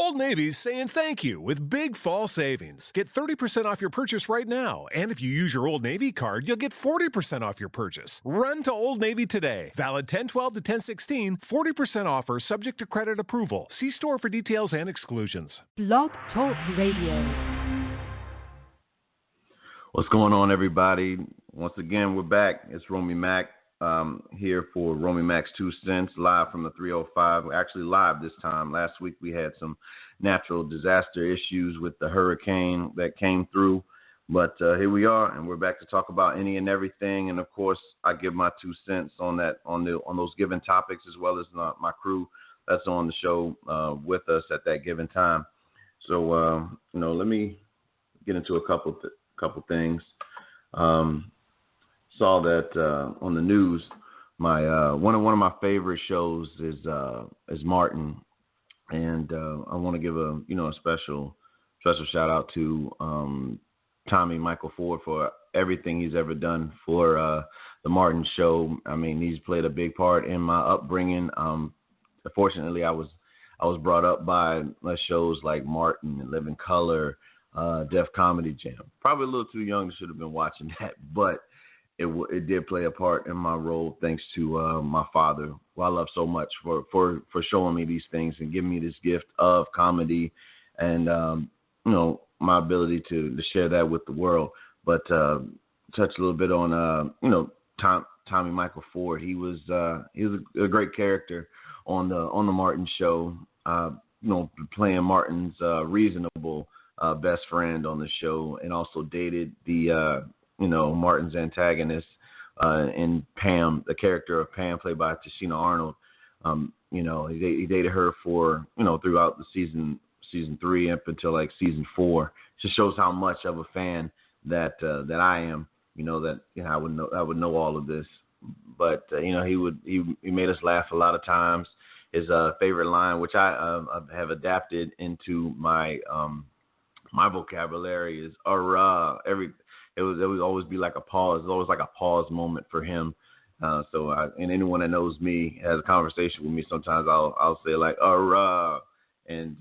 Old Navy's saying thank you with big fall savings. Get 30% off your purchase right now. And if you use your Old Navy card, you'll get 40% off your purchase. Run to Old Navy today. Valid 10/12 to 10/16. 40% offer subject to credit approval. See store for details and exclusions. Blog Talk Radio. What's going on, everybody? Once again, we're back. It's Romey-Mak here for Romey-Mak's 2 Cents, live from the 305. We're actually live this time. Last week, we had some natural disaster issues with the hurricane that came through. But here we are, and we're back to talk about any and everything. And, of course, I give my 2 cents on that, on those given topics, as well as my crew that's on the show with us at that given time. So, let me get into a couple things. Saw that on the news. My one of my favorite shows is Martin, and I want to give a special shout out to Mikal Ford for everything he's ever done for the Martin show. I mean, he's played a big part in my upbringing. Fortunately, I was brought up by shows like Martin and Living Color, Def Comedy Jam. Probably a little too young to should have been watching that, but it did play a part in my role, thanks to my father, who I love so much, for showing me these things and giving me this gift of comedy and my ability to share that with the world. But touch a little bit on Mikal Ford. He was a great character on the Martin show. Playing Martin's reasonable best friend on the show, and also dated the Martin's antagonist in Pam, the character of Pam, played by Tashina Arnold. He dated her for throughout the season 3 up until like season 4. Just shows how much of a fan that I am. I would know all of this. But he made us laugh a lot of times. His favorite line, which I have adapted into my vocabulary, is it would always be like a pause. It's always like a pause moment for him. And anyone that knows me, has a conversation with me, sometimes I'll say like and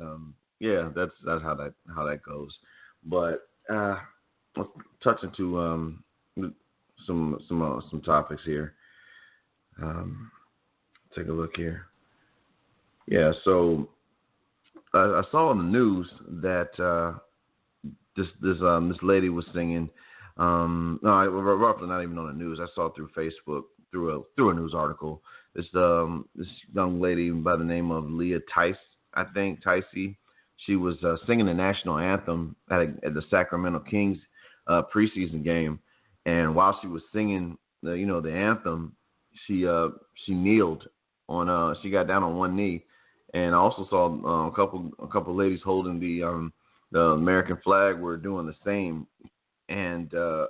that's how that goes. But let's touch into some topics here. Take a look here. Yeah, so I saw on the news that this lady was singing. Roughly not even on the news. I saw it through Facebook, through a news article. This young lady by the name of Leah Tice, I think, Ticey. She was singing the national anthem at the Sacramento Kings preseason game, and while she was singing the anthem, she kneeled on. She got down on one knee, and I also saw a couple ladies holding the American flag were doing the same. And a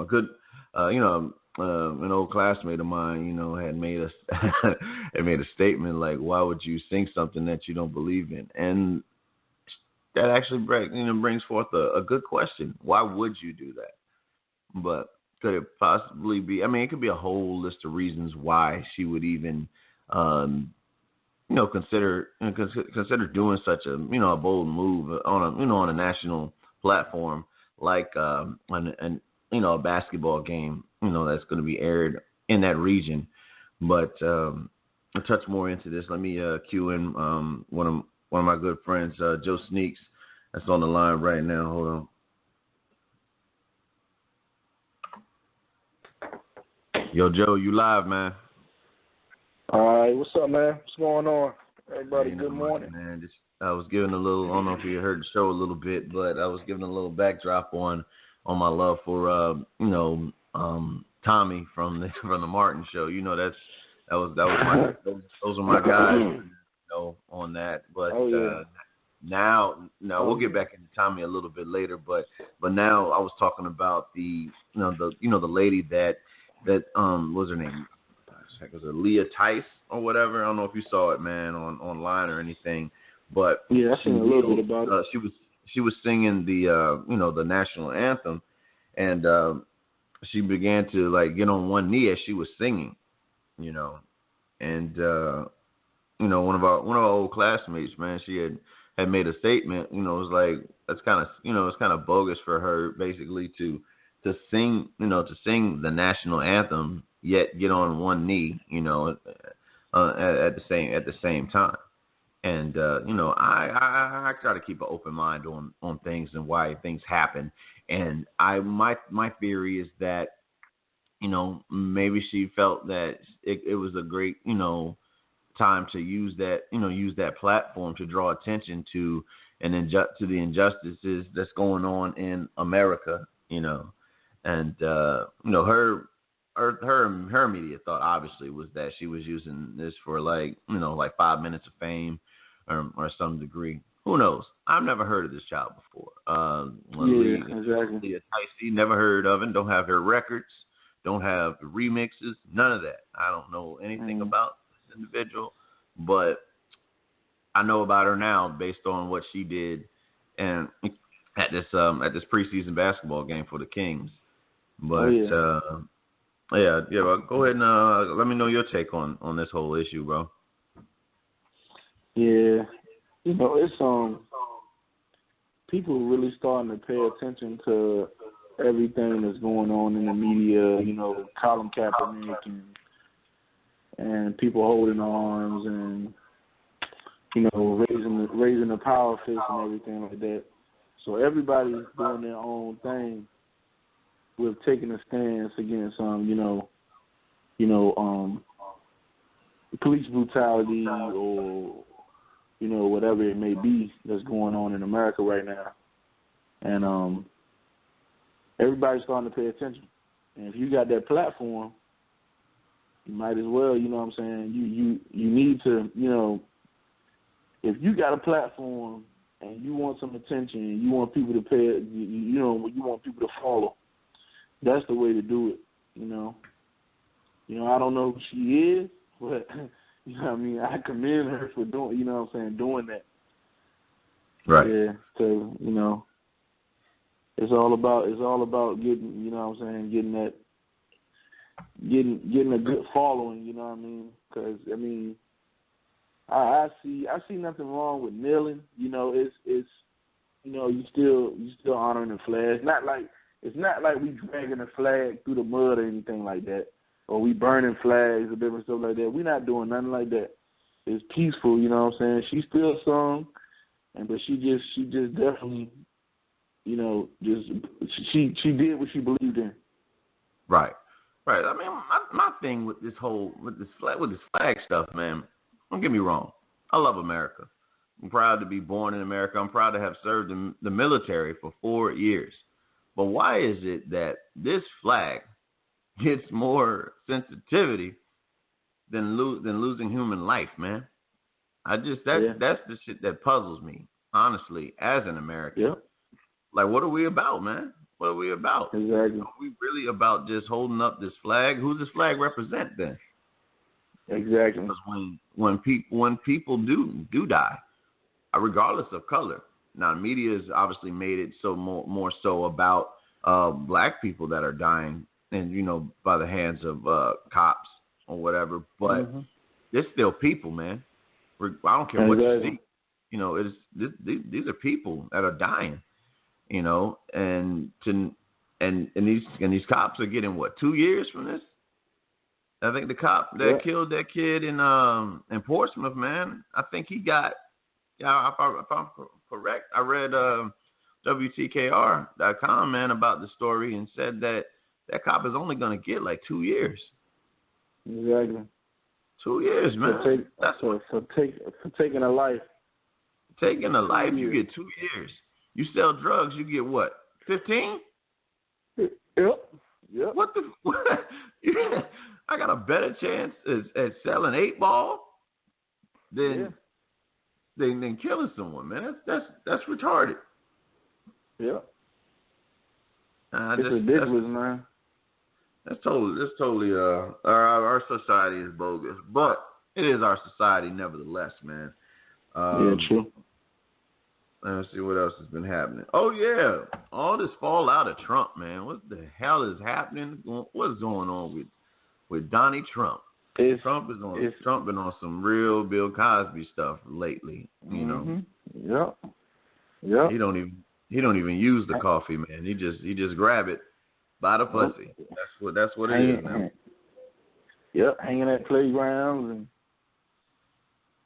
good, an old classmate of mine, had made a statement like, "Why would you sing something that you don't believe in?" And that actually brings forth a good question. Why would you do that? But could it possibly be? I mean, it could be a whole list of reasons why she would even, consider doing such a bold move on a national platform, like a basketball game, that's going to be aired in that region. But I'll touch more into this. Let me cue in one of my good friends, Joe Sneaks, that's on the line right now. Hold on. Yo, Joe, you live, man? All right, what's up, man? What's going on? Everybody, good morning. Man, I was giving a little, I don't know if you heard the show a little bit, but I was giving a little backdrop on my love for Tommy from the Martin show. Those are my guys, on that. But now we'll get back into Tommy a little bit later. But now I was talking about the lady that what's her name? Was it Leah Tice or whatever? I don't know if you saw it, man, online or anything. But yeah, I seen a little bit about it. She was singing the national anthem, and she began to get on one knee as she was singing, and one of our old classmates, man, she had had made a statement. You know, it was like it's kind of bogus for her basically to sing the national anthem yet get on one knee, at the same time. And I try to keep an open mind on things and why things happen. And my theory is that maybe she felt that it was a great time to use that platform to draw attention to to the injustices that's going on in America. And her immediate thought obviously was that she was using this for like 5 minutes of fame or some degree. Who knows? I've never heard of this child before. Exactly. Never heard of it. Don't have her records. Don't have the remixes. None of that. I don't know anything about this individual, but I know about her now based on what she did and at this preseason basketball game for the Kings. But well, go ahead and let me know your take on this whole issue, bro. Yeah, it's people are really starting to pay attention to everything that's going on in the media. Colin Kaepernick and people holding arms and raising the power fist and everything like that. So everybody's doing their own thing with taking a stance against police brutality or whatever it may be that's going on in America right now. And everybody's starting to pay attention. And if you got that platform, you might as well, you need to, if you got a platform and you want some attention and you want people to pay, you want people to follow, that's the way to do it, I don't know who she is, but I commend her for doing, doing that. Right. Yeah. So, it's all about getting, getting a good following, because I see nothing wrong with kneeling. It's you still honoring the flag. It's not like we dragging the flag through the mud or anything like that, or we burning flags or different stuff like that. We're not doing nothing like that. It's peaceful, She still sung, but she just definitely, she did what she believed in. Right. I mean, my thing with this flag stuff, man. Don't get me wrong. I love America. I'm proud to be born in America. I'm proud to have served in the military for 4 years. But why is it that this flag gets more sensitivity than losing human life, man? That's the shit that puzzles me, honestly, as an American. Yeah. Like, what are we about, man? What are we about? Exactly. Are we really about just holding up this flag? Who does this flag represent then? Exactly. Because when people do die, regardless of color. Now, media has obviously made it so more so about black people that are dying, and by the hands of cops or whatever. But there's still people, man. I don't care what you see. These are people that are dying. And these cops are getting 2 years from this. I think the cop that killed that kid in Portsmouth, man, I think he got, if I'm correct, I read WTKR.com, man, about the story and said that cop is only going to get 2 years. Exactly. 2 years, man. For taking a life. Taking a life, you get 2 years. You sell drugs, you get what? 15? Yep. What the? I got a better chance at selling 8-ball than killing someone, man. That's retarded. Yeah. It's ridiculous, man. That's totally our society is bogus, but it is our society nevertheless, man. True. Let's see what else has been happening. Oh yeah, all this fallout of Trump, man. What the hell is happening? What's going on with Donnie Trump? Trump been on some real Bill Cosby stuff lately. You know. Yep. He don't even use the coffee, man. He just grab it by the pussy. That's what it is, man. Yep, hanging at playgrounds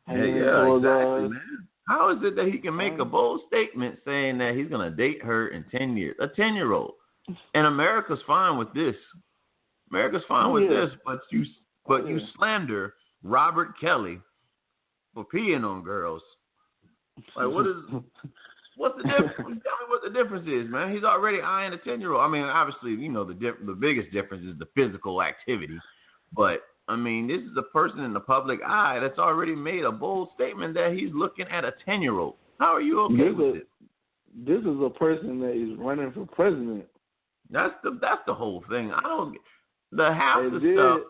and exactly, man. How is it that he can make a bold statement saying that he's gonna date her in 10 years? A 10-year-old. And America's fine with this. America's fine with this, but you slander Robert Kelly for peeing on girls. Like, what's the difference? Tell me what the difference is, man. He's already eyeing a 10-year-old. I mean, obviously, you know, the biggest difference is the physical activity. But, I mean, this is a person in the public eye that's already made a bold statement that he's looking at a 10-year-old. How are you okay with this? This is a person that is running for president. That's the whole thing. Stuff.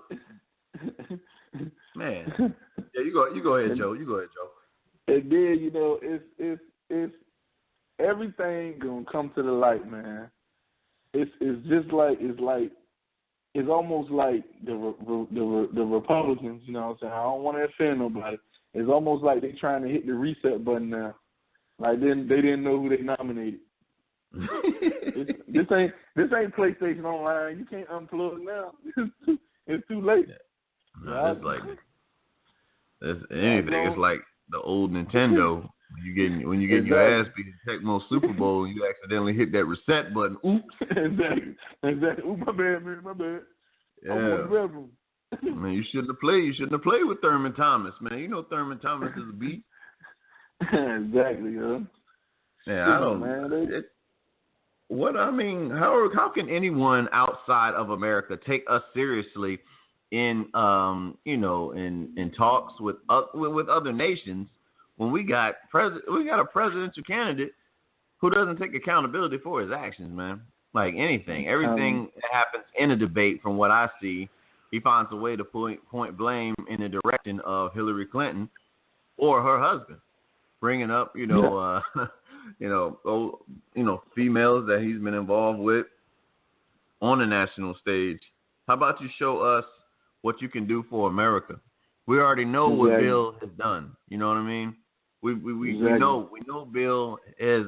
Man. Yeah, you go ahead, Joe. And then, you know, it's everything gonna come to the light, man. It's almost like the Republicans, you know what I'm saying? I don't want to offend nobody. It's almost like they're trying to hit the reset button now. Like they didn't know who they nominated. This ain't PlayStation Online. You can't unplug now. It's too late. No, it's like anything. It's like the old Nintendo. When you get your ass beat in Tecmo Super Bowl, and you accidentally hit that reset button. Oops. Exactly. Ooh, my bad, man. My bad. Yeah. I'm in the bedroom. Man, you shouldn't have played. You shouldn't have played with Thurman Thomas, man. You know Thurman Thomas is a beat. Exactly, yeah. Yeah, I don't. Man, how can anyone outside of America take us seriously in in talks with other nations when we got a presidential candidate who doesn't take accountability for his actions, man? Like everything that happens in a debate, from what I see, he finds a way to point blame in the direction of Hillary Clinton or her husband, bringing up females that he's been involved with on the national stage. How about you show us what you can do for America? We already know what Bill has done. You know what I mean? We know Bill has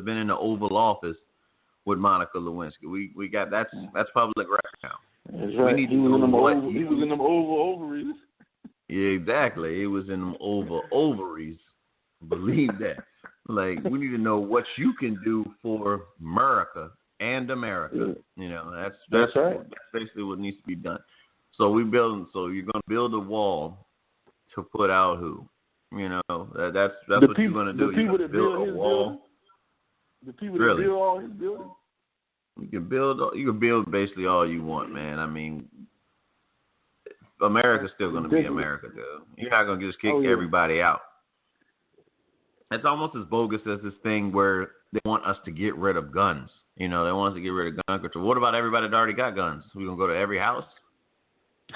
been in the Oval Office with Monica Lewinsky. We got that's public record now. That's right. He was in them oval ovaries. Yeah, exactly. He was in them oval ovaries. Believe that. Like, we need to know what you can do for America and America. You know, that's right. That's basically what needs to be done. So you're going to build a wall to put out who? You know, that's what you're going to do. You're going to build a wall. The people that build all his buildings. You can build basically all you want, man. I mean, America's still going to be America, dude. You're not going to just kick everybody out. It's almost as bogus as this thing where they want us to get rid of guns. You know, they want us to get rid of gun control. What about everybody that already got guns? We going to go to every house?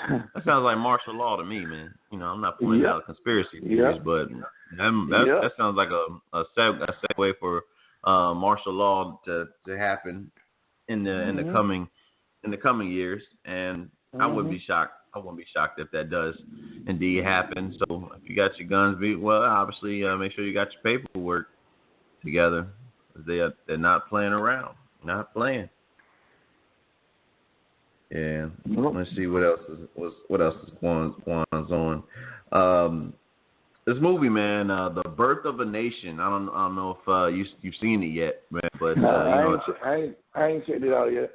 That sounds like martial law to me, man. You know, I'm not pointing out conspiracy theories, but that sounds like a segue for martial law to happen in the coming years, and I wouldn't be shocked. I won't be shocked if that does indeed happen. So if you got your guns obviously make sure you got your paperwork together. They're not playing around. Not playing. Yeah. Let's see what else is going on. This movie, man, The Birth of a Nation. I don't know if you've seen it yet, man, but I ain't checked it out yet.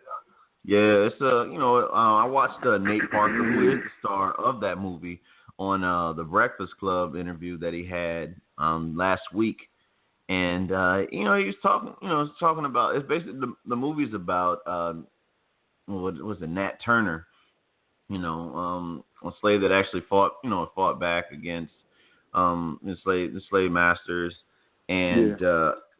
Yeah, it's I watched Nate Parker, who is the star of that movie, on the Breakfast Club interview that he had last week, and he was talking about, it's basically the movie's about what was it, Nat Turner, a slave that actually fought back against the slave masters, and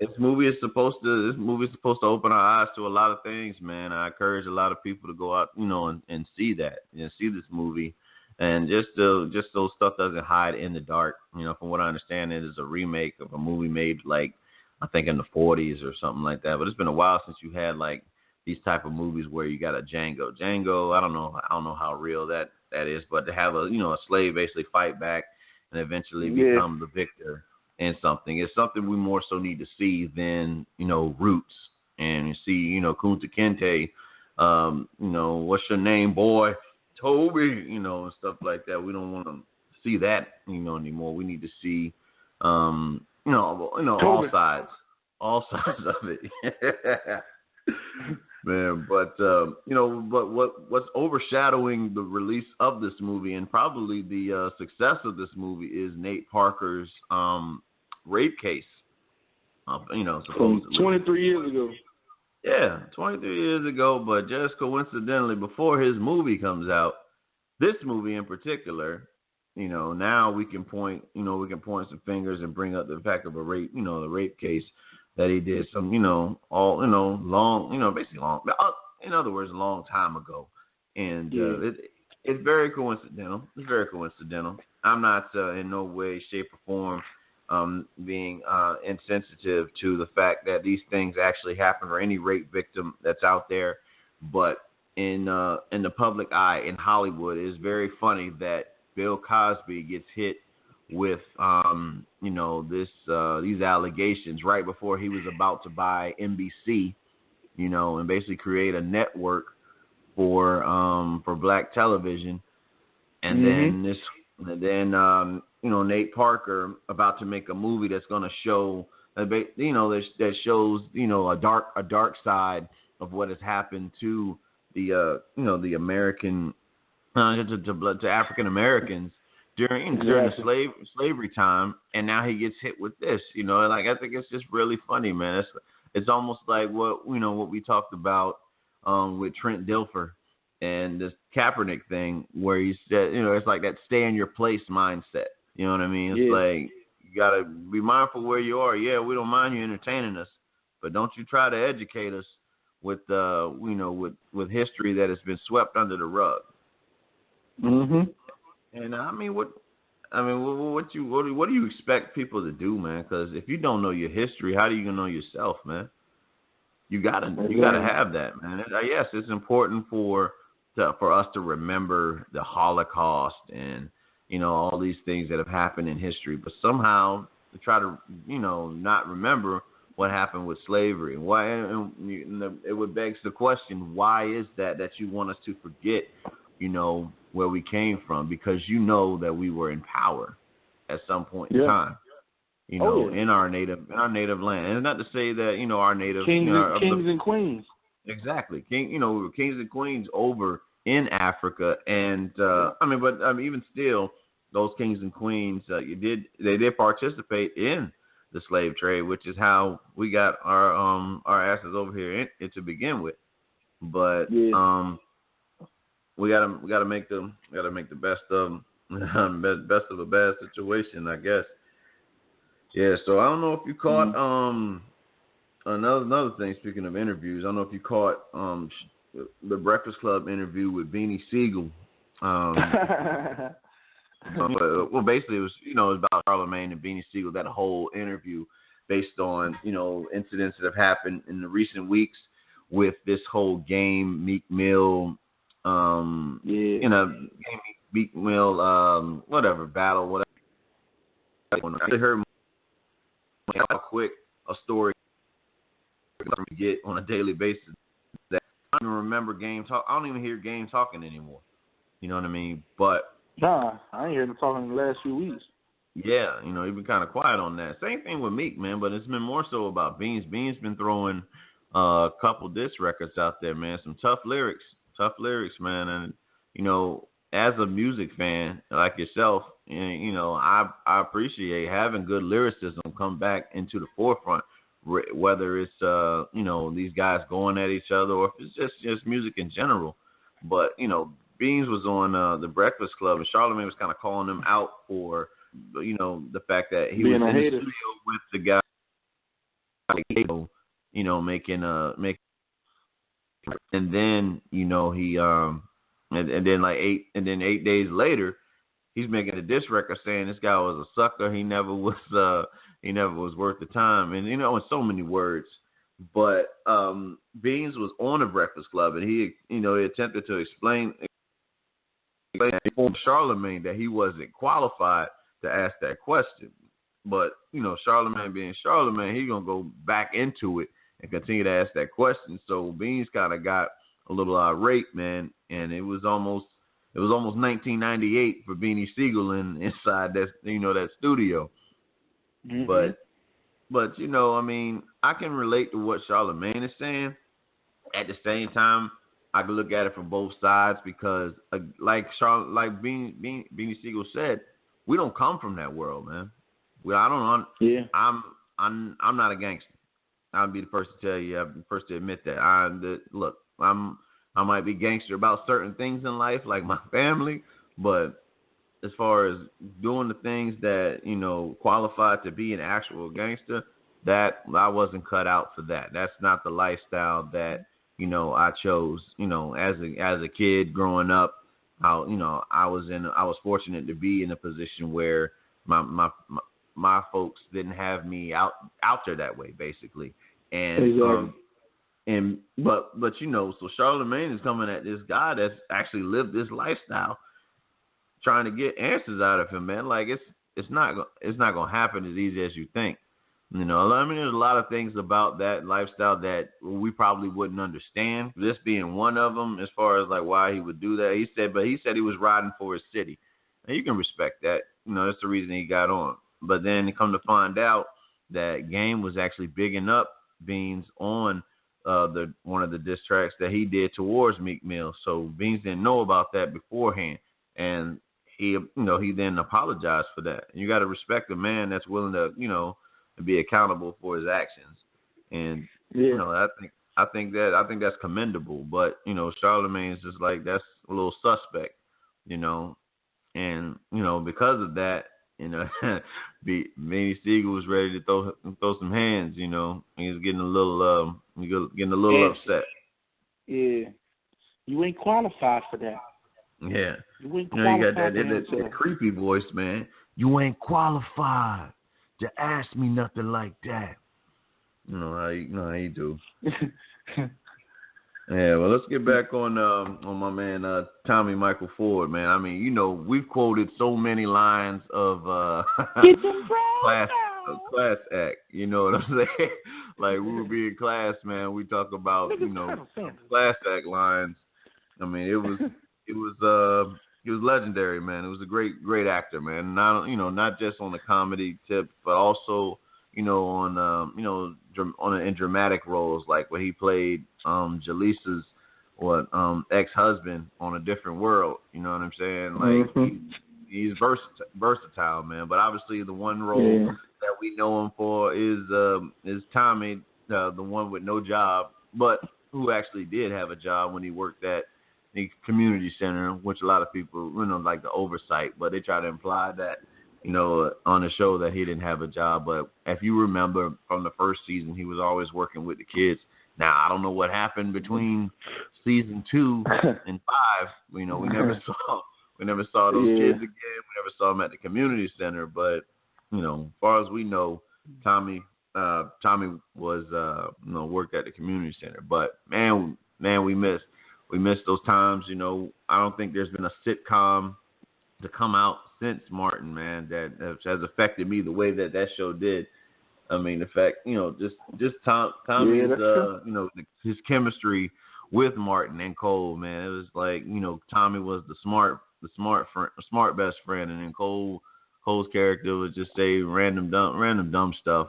This movie is supposed to open our eyes to a lot of things, man. I encourage a lot of people to go out, and see that, see this movie, and just so stuff doesn't hide in the dark. From what I understand, it is a remake of a movie made like I think in the 40s or something like that. But it's been a while since you had like these type of movies where you got a Django. I don't know how real that that is, but to have a slave basically fight back and eventually become the victor in something. It's something we more so need to see than, roots. And you see, Kunta Kinte, what's your name, boy? Toby, and stuff like that. We don't want to see that, anymore. We need to see, all sides of it. Man, but what's overshadowing the release of this movie and probably the success of this movie is Nate Parker's rape case. Supposedly 23 years ago. Yeah, 23 years ago, but just coincidentally, before his movie comes out, this movie in particular, now we can point some fingers and bring up the fact of a rape, the rape case that he did some, basically long, in other words, a long time ago. And it's very coincidental. It's very coincidental. I'm not in no way, shape, or form being insensitive to the fact that these things actually happen or any rape victim that's out there. But in the public eye in Hollywood, it is very funny that Bill Cosby gets hit with these allegations right before he was about to buy NBC, and basically create a network for black television. And then Nate Parker about to make a movie that's going to show that shows a dark side of what has happened to the American to African Americans during slavery time, and now he gets hit with this. I think it's just really funny, man. It's almost like what we talked about with Trent Dilfer and this Kaepernick thing, where he said, it's like that stay in your place mindset. You know what I mean? It's like you gotta be mindful where you are. Yeah, we don't mind you entertaining us, but don't you try to educate us with with history that has been swept under the rug. Mm-hmm. And what do you expect people to do, man? Because if you don't know your history, how do you know yourself, man? You gotta have that, man. Yes, it's important for us to remember the Holocaust and all these things that have happened in history, but somehow to try to not remember what happened with slavery and why. And it would begs the question: why is that you want us to forget? Where we came from, because that we were in power at some point in time, in our native land. And not to say that our native kings and queens. Exactly, we were kings and queens over in Africa, and even still, those kings and queens they did participate in the slave trade, which is how we got our asses over here to begin with. But we gotta make the best of a bad situation, I guess. Yeah. So I don't know if you caught another thing. Speaking of interviews, I don't know if you caught the Breakfast Club interview with Beanie Siegel. Well, basically, it was about Charlamagne and Beanie Siegel. That whole interview based on incidents that have happened in the recent weeks with this whole game Meek Mill. Meek Mill, whatever battle, whatever. I heard how quick a story we get on a daily basis that I don't even remember Game talk. I don't even hear Game talking anymore. You know what I mean? But nah, I ain't heard him talking in the last few weeks. Yeah, he's been kind of quiet on that. Same thing with Meek, man, but it's been more so about Beans. Beans been throwing a couple diss records out there, man. Some tough lyrics, man. And as a music fan like yourself, I appreciate having good lyricism come back into the forefront, whether it's these guys going at each other or if it's just music in general. But Beans was on the Breakfast Club, and Charlamagne was kind of calling him out for the fact that he was in the studio with the guy, making and then he and then 8 days later he's making a diss record saying this guy was a sucker, he never was worth the time, and in so many words. But Beans was on the Breakfast Club, and he attempted to explain informed Charlemagne that he wasn't qualified to ask that question. But, Charlemagne being Charlemagne, he's going to go back into it and continue to ask that question. So Beans kind of got a little irate, man, and it was almost 1998 for Beanie Siegel inside that studio. Mm-hmm. But I can relate to what Charlemagne is saying. At the same time, I can look at it from both sides because, like Beanie Siegel said, we don't come from that world, man. I'm not a gangster. I'll be the first to tell you. I'm the first to admit that. I might be gangster about certain things in life, like my family, but as far as doing the things that qualified to be an actual gangster, that I wasn't cut out for that. That's not the lifestyle that I chose. As a kid growing up, I was fortunate to be in a position where my folks didn't have me out there that way, basically. And so Charlemagne is coming at this guy that's actually lived this lifestyle, trying to get answers out of him, man. Like it's not gonna happen as easy as you think. There's a lot of things about that lifestyle that we probably wouldn't understand. This being one of them, as far as like why he would do that. He said he was riding for his city, and you can respect that. That's the reason he got on. But then you come to find out that Game was actually bigging up Beans on one of the diss tracks that he did towards Meek Mill. So Beans didn't know about that beforehand, and he then apologized for that. And you got to respect a man that's willing to be accountable for his actions. And I think that's commendable. But Charlemagne's just like, that's a little suspect, and because of that. Beanie Siegel was ready to throw some hands. He was getting a little upset. Yeah, you ain't qualified for that. Yeah, you ain't qualified. You got that creepy voice, man. You ain't qualified to ask me nothing like that. How you do. Yeah, well, let's get back on my man Tommy Michael Ford, man. We've quoted so many lines of class act. You know what I'm saying? Like we would be in class, man. We talk about class act lines. It was legendary, man. It was a great actor, man. Not just on the comedy tip, but also in dramatic roles, like when he played Jaleesa's ex-husband on A Different World. You know what I'm saying? Like he's versatile, man. But obviously the one role that we know him for is Tommy, the one with no job, but who actually did have a job when he worked at the community center, which a lot of people like the oversight, but they try to imply that on the show that he didn't have a job. But if you remember from the first season, he was always working with the kids. Now, I don't know what happened between season 2 and 5. We never saw those kids again. We never saw them at the community center. But, as far as we know, Tommy was, worked at the community center. But, man, we missed those times. I don't think there's been a sitcom to come out since Martin, man, that has affected me the way that show did. The fact, just Tommy's, his chemistry with Martin and Cole, man. It was like, Tommy was the smart best friend, and then Cole's character would just say random dumb stuff.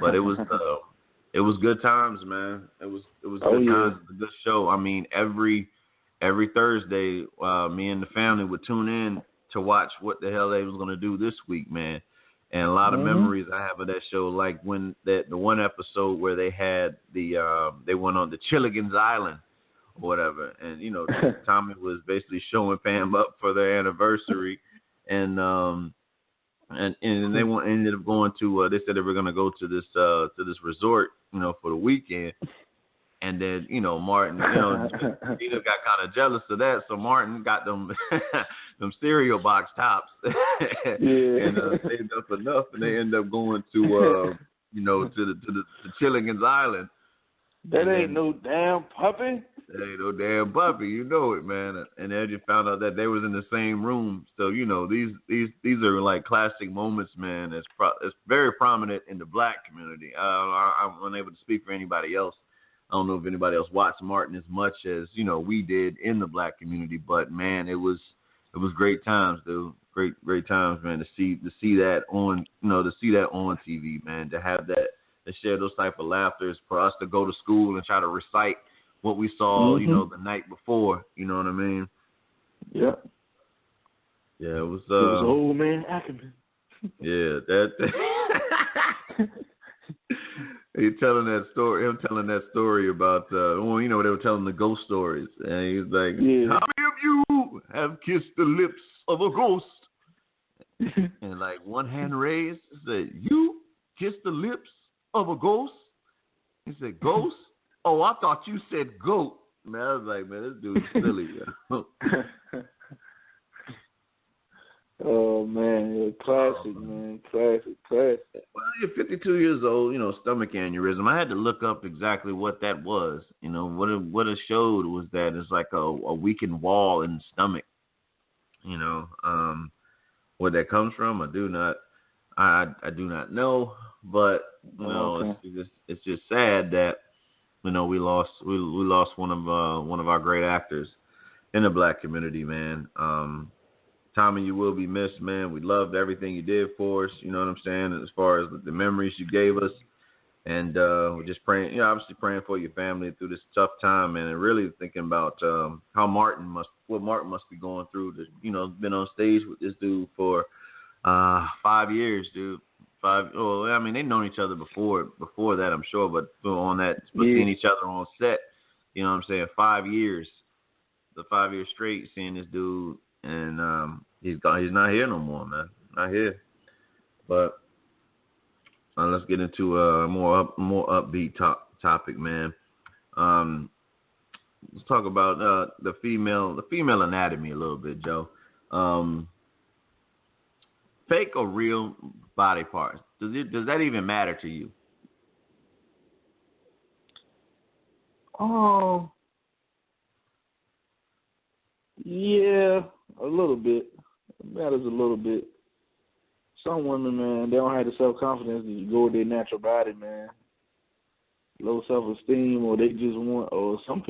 But it was good times, man. It was good times. It was a good show. Every Thursday, me and the family would tune in to watch what the hell they was going to do this week, man. And a lot of memories I have of that show, like when the one episode where they had they went on the Chilligan's Island or whatever, and Tommy was basically showing Pam up for their anniversary, and they ended up going to they said they were going to go to this resort, for the weekend. And then, Martin, Gina got kind of jealous of that, so Martin got them them cereal box tops, and saved up enough, and they end up going to to the Chilligan's Island. That ain't no damn puppy. Ain't no damn puppy, you know it, man. And then you found out that they was in the same room. So you know these are like classic moments, man. It's very prominent in the black community. I'm unable to speak for anybody else. I don't know if anybody else watched Martin as much as we did in the black community, but man, it was great times, dude. Great times, man. To see that on on TV, man. To have that, to share those type of laughters, for us to go to school and try to recite what we saw, the night before. You know what I mean? Yeah. Yeah, it was old man Ackerman. Yeah, that. Him telling that story about they were telling the ghost stories, and he was like, "How many of you have kissed the lips of a ghost?" And like one hand raised, said, "You kissed the lips of a ghost?" He said, "Ghost? Oh, I thought you said goat." Man, I was like, man, this dude's silly. Oh man, classic, man, classic. Well, you're 52 years old, stomach aneurysm. I had to look up exactly what that was. What it showed was that it's like a weakened wall in the stomach. Where that comes from, I do not know. But it's just sad that we lost one of our great actors in the black community, man. Tommy, you will be missed, man. We loved everything you did for us. You know what I'm saying? As far as the memories you gave us, and we're just praying. Obviously praying for your family through this tough time, man, and really thinking about what Martin must be going through. Been on stage with this dude for 5 years, dude. They've known each other before that, I'm sure, but seeing each other on set, you know what I'm saying? 5 years, the 5 years straight, seeing this dude, and he's not here no more, man. Not here. But let's get into a more upbeat topic, man. Let's talk about the female anatomy a little bit, Joe. Fake or real body parts? Does that even matter to you? Oh, yeah, a little bit. It matters a little bit. Some women, man, they don't have the self-confidence to go with their natural body, man. Low self-esteem, or they just want, or some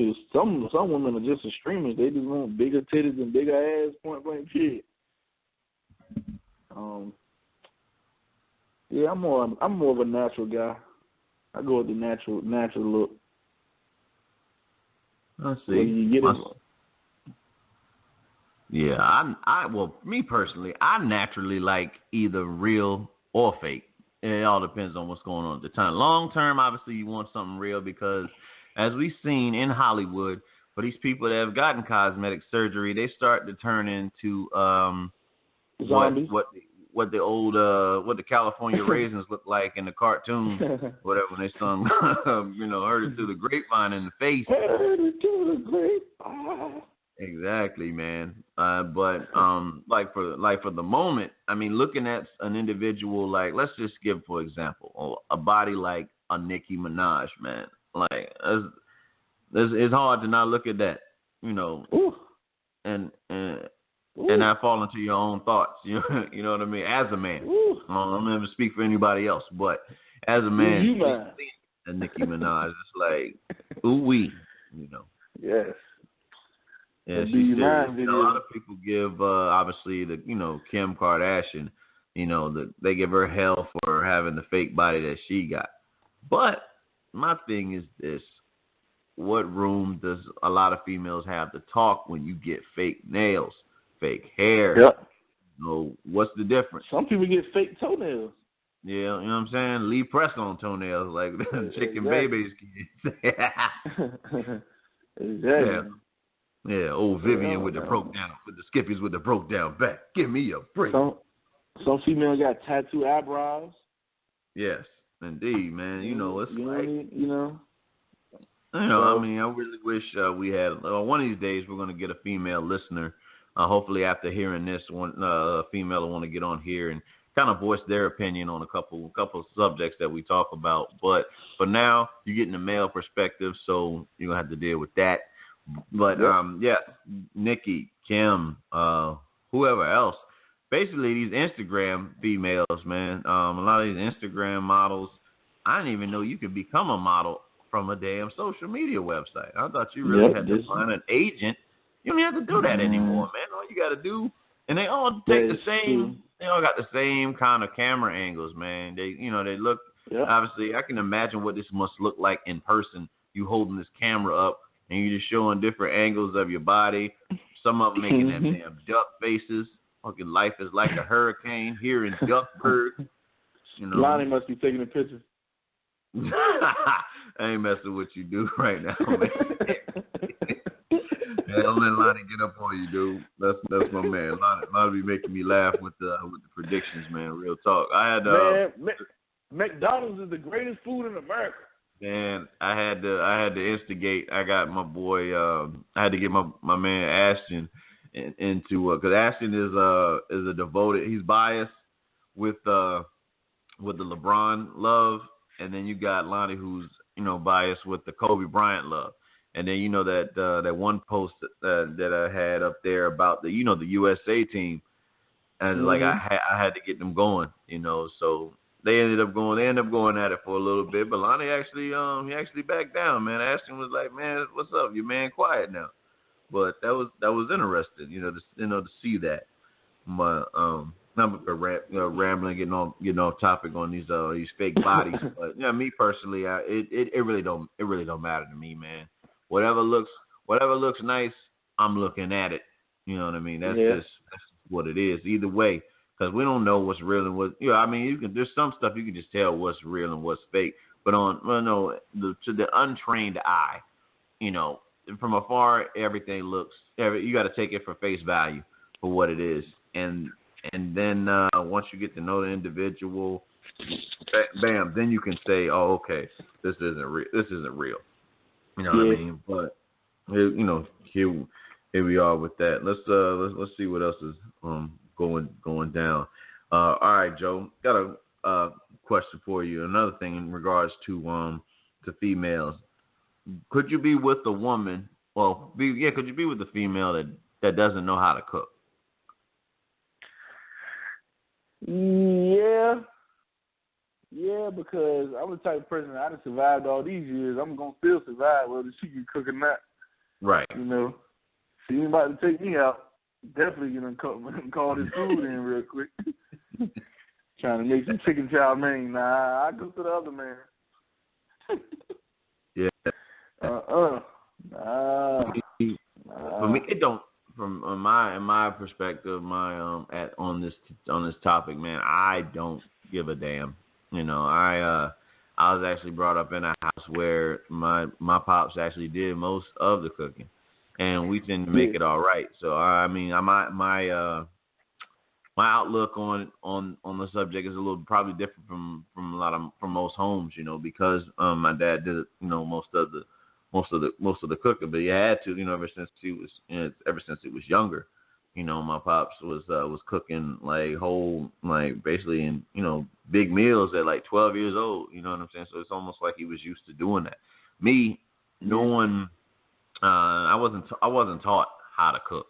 women are just extremists. They just want bigger titties and bigger ass, point blank period. Yeah, I'm more of a natural guy. I go with the natural look. I see. You get it. Yeah, well, me personally, I naturally like either real or fake. It all depends on what's going on at the time. Long term, obviously, you want something real because, as we've seen in Hollywood, for these people that have gotten cosmetic surgery, they start to turn into zombies. What the California raisins look like in the cartoon, whatever, when they sung, heard it through the grapevine in the face. Heard it through the grapevine. Exactly, man. But for the moment, I mean, looking at an individual, like, let's just give, for example, a body like a Nicki Minaj, man. Like, it's hard to not look at that, Ooh. and not fall into your own thoughts. You know what I mean? As a man, I'm not even speak for anybody else, but as a man, a Nicki Minaj, it's like, ooh wee, Yes. Yeah, she's serious. A lot of people give, obviously, Kim Kardashian, they give her hell for having the fake body that she got. But my thing is this: what room does a lot of females have to talk when you get fake nails, fake hair? Yep. What's the difference? Some people get fake toenails. Yeah, you know what I'm saying? Lee Press-on toenails, like chicken babies kids. Exactly. Yeah, old Vivian with the skippies with the broke down back. Give me a break. Some females got tattoo eyebrows. Yes, indeed, man. It's like, I really wish we had. One of these days, we're going to get a female listener. Hopefully, after hearing this, a female will want to get on here and kind of voice their opinion on a couple subjects that we talk about. But for now, you're getting a male perspective, so you're going to have to deal with that. But Nikki, Kim, whoever else. Basically, these Instagram females, man. A lot of these Instagram models. I didn't even know you could become a model from a damn social media website. I thought you really had to find an agent. You don't have to do that anymore, man. All you got to do, and they all take the same. They all got the same kind of camera angles, man. They look. Yep. Obviously, I can imagine what this must look like in person. You holding this camera up and you just showing different angles of your body. Some of them making them damn duck faces. Fucking life is like a hurricane here in Duckburg. Lonnie must be taking a picture. I ain't messing with you, dude, right now, man. Don't let Lonnie get up on you, dude. That's my man. Lonnie be making me laugh with the predictions, man. Real talk. I had McDonald's is the greatest food in America. Man, I had to instigate. I got my boy. I had to get my man Ashton into because Ashton is a devoted. He's biased with the LeBron love, and then you got Lonnie who's biased with the Kobe Bryant love. And then that one post that I had up there about the USA team, and like I had to get them going, so. They ended up going at it for a little bit, but Lonnie actually backed down, man. Ashton was like, man, what's up? Your man quiet now. But that was interesting, to see that. But not rambling, getting off topic on these fake bodies. But me personally, it really don't matter to me, man. Whatever looks nice, I'm looking at it. You know what I mean? That's just what it is. Either way. Because we don't know what's real and what there's some stuff you can just tell what's real and what's fake. But to the untrained eye, from afar everything looks. You got to take it for face value for what it is, and then once you get to know the individual, bam, then you can say, oh, okay, this isn't real. This isn't real. You know what I mean? But here we are with that. Let's see what else is going down. All right, Joe. Got a question for you. Another thing in regards to females. Could you be with a woman? Well, could you be with a female that doesn't know how to cook? Yeah, because I'm the type of person I done survived all these years. I'm gonna still survive whether she can cook or not. Right. She ain't about to take me out. Definitely gonna call this food in real quick. Trying to make some chicken chow mein. Nah, I go to the other man. Yeah. For me, it don't. From my perspective, on this topic, man, I don't give a damn. I was actually brought up in a house where my pops actually did most of the cooking, and we tend to make it all right. So I mean, my outlook on the subject is a little probably different from most homes, because my dad did most of the cooking, but he had to, ever since he was younger. My pops was cooking like whole, like basically in big meals at like 12 years old. You know what I'm saying? So it's almost like he was used to doing that. Me, no one, I wasn't taught how to cook.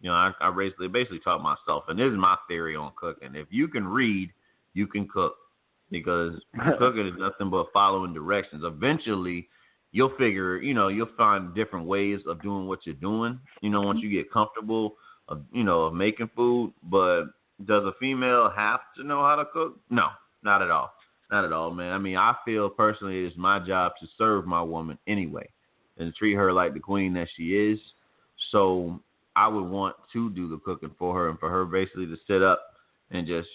I basically taught myself, and this is my theory on cooking. If you can read, you can cook, because cooking is nothing but following directions. Eventually, you'll find different ways of doing what you're doing. Once you get comfortable of making food. But does a female have to know how to cook? No, not at all. Not at all, man. I mean, I feel personally it's my job to serve my woman anyway and treat her like the queen that she is. So I would want to do the cooking for her, and for her basically to sit up and just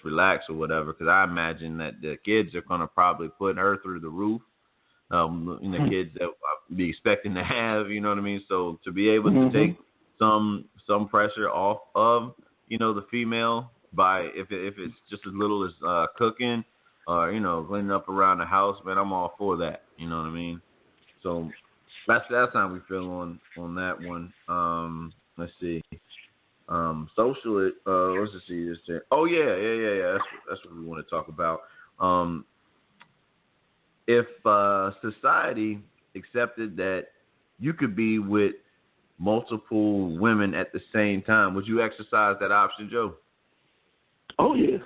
relax or whatever, because I imagine that the kids are going to probably put her through the roof. The kids that I'll be expecting to have, you know what I mean? So to be able to take some pressure off of, the female by if it's just as little as cooking or, cleaning up around the house, man, I'm all for that. You know what I mean? So that's how we feel on that one. Let's see. Socially, let's just see this thing. Oh yeah. That's what we want to talk about. If society accepted that you could be with multiple women at the same time. Would you exercise that option, Joe? Oh yeah.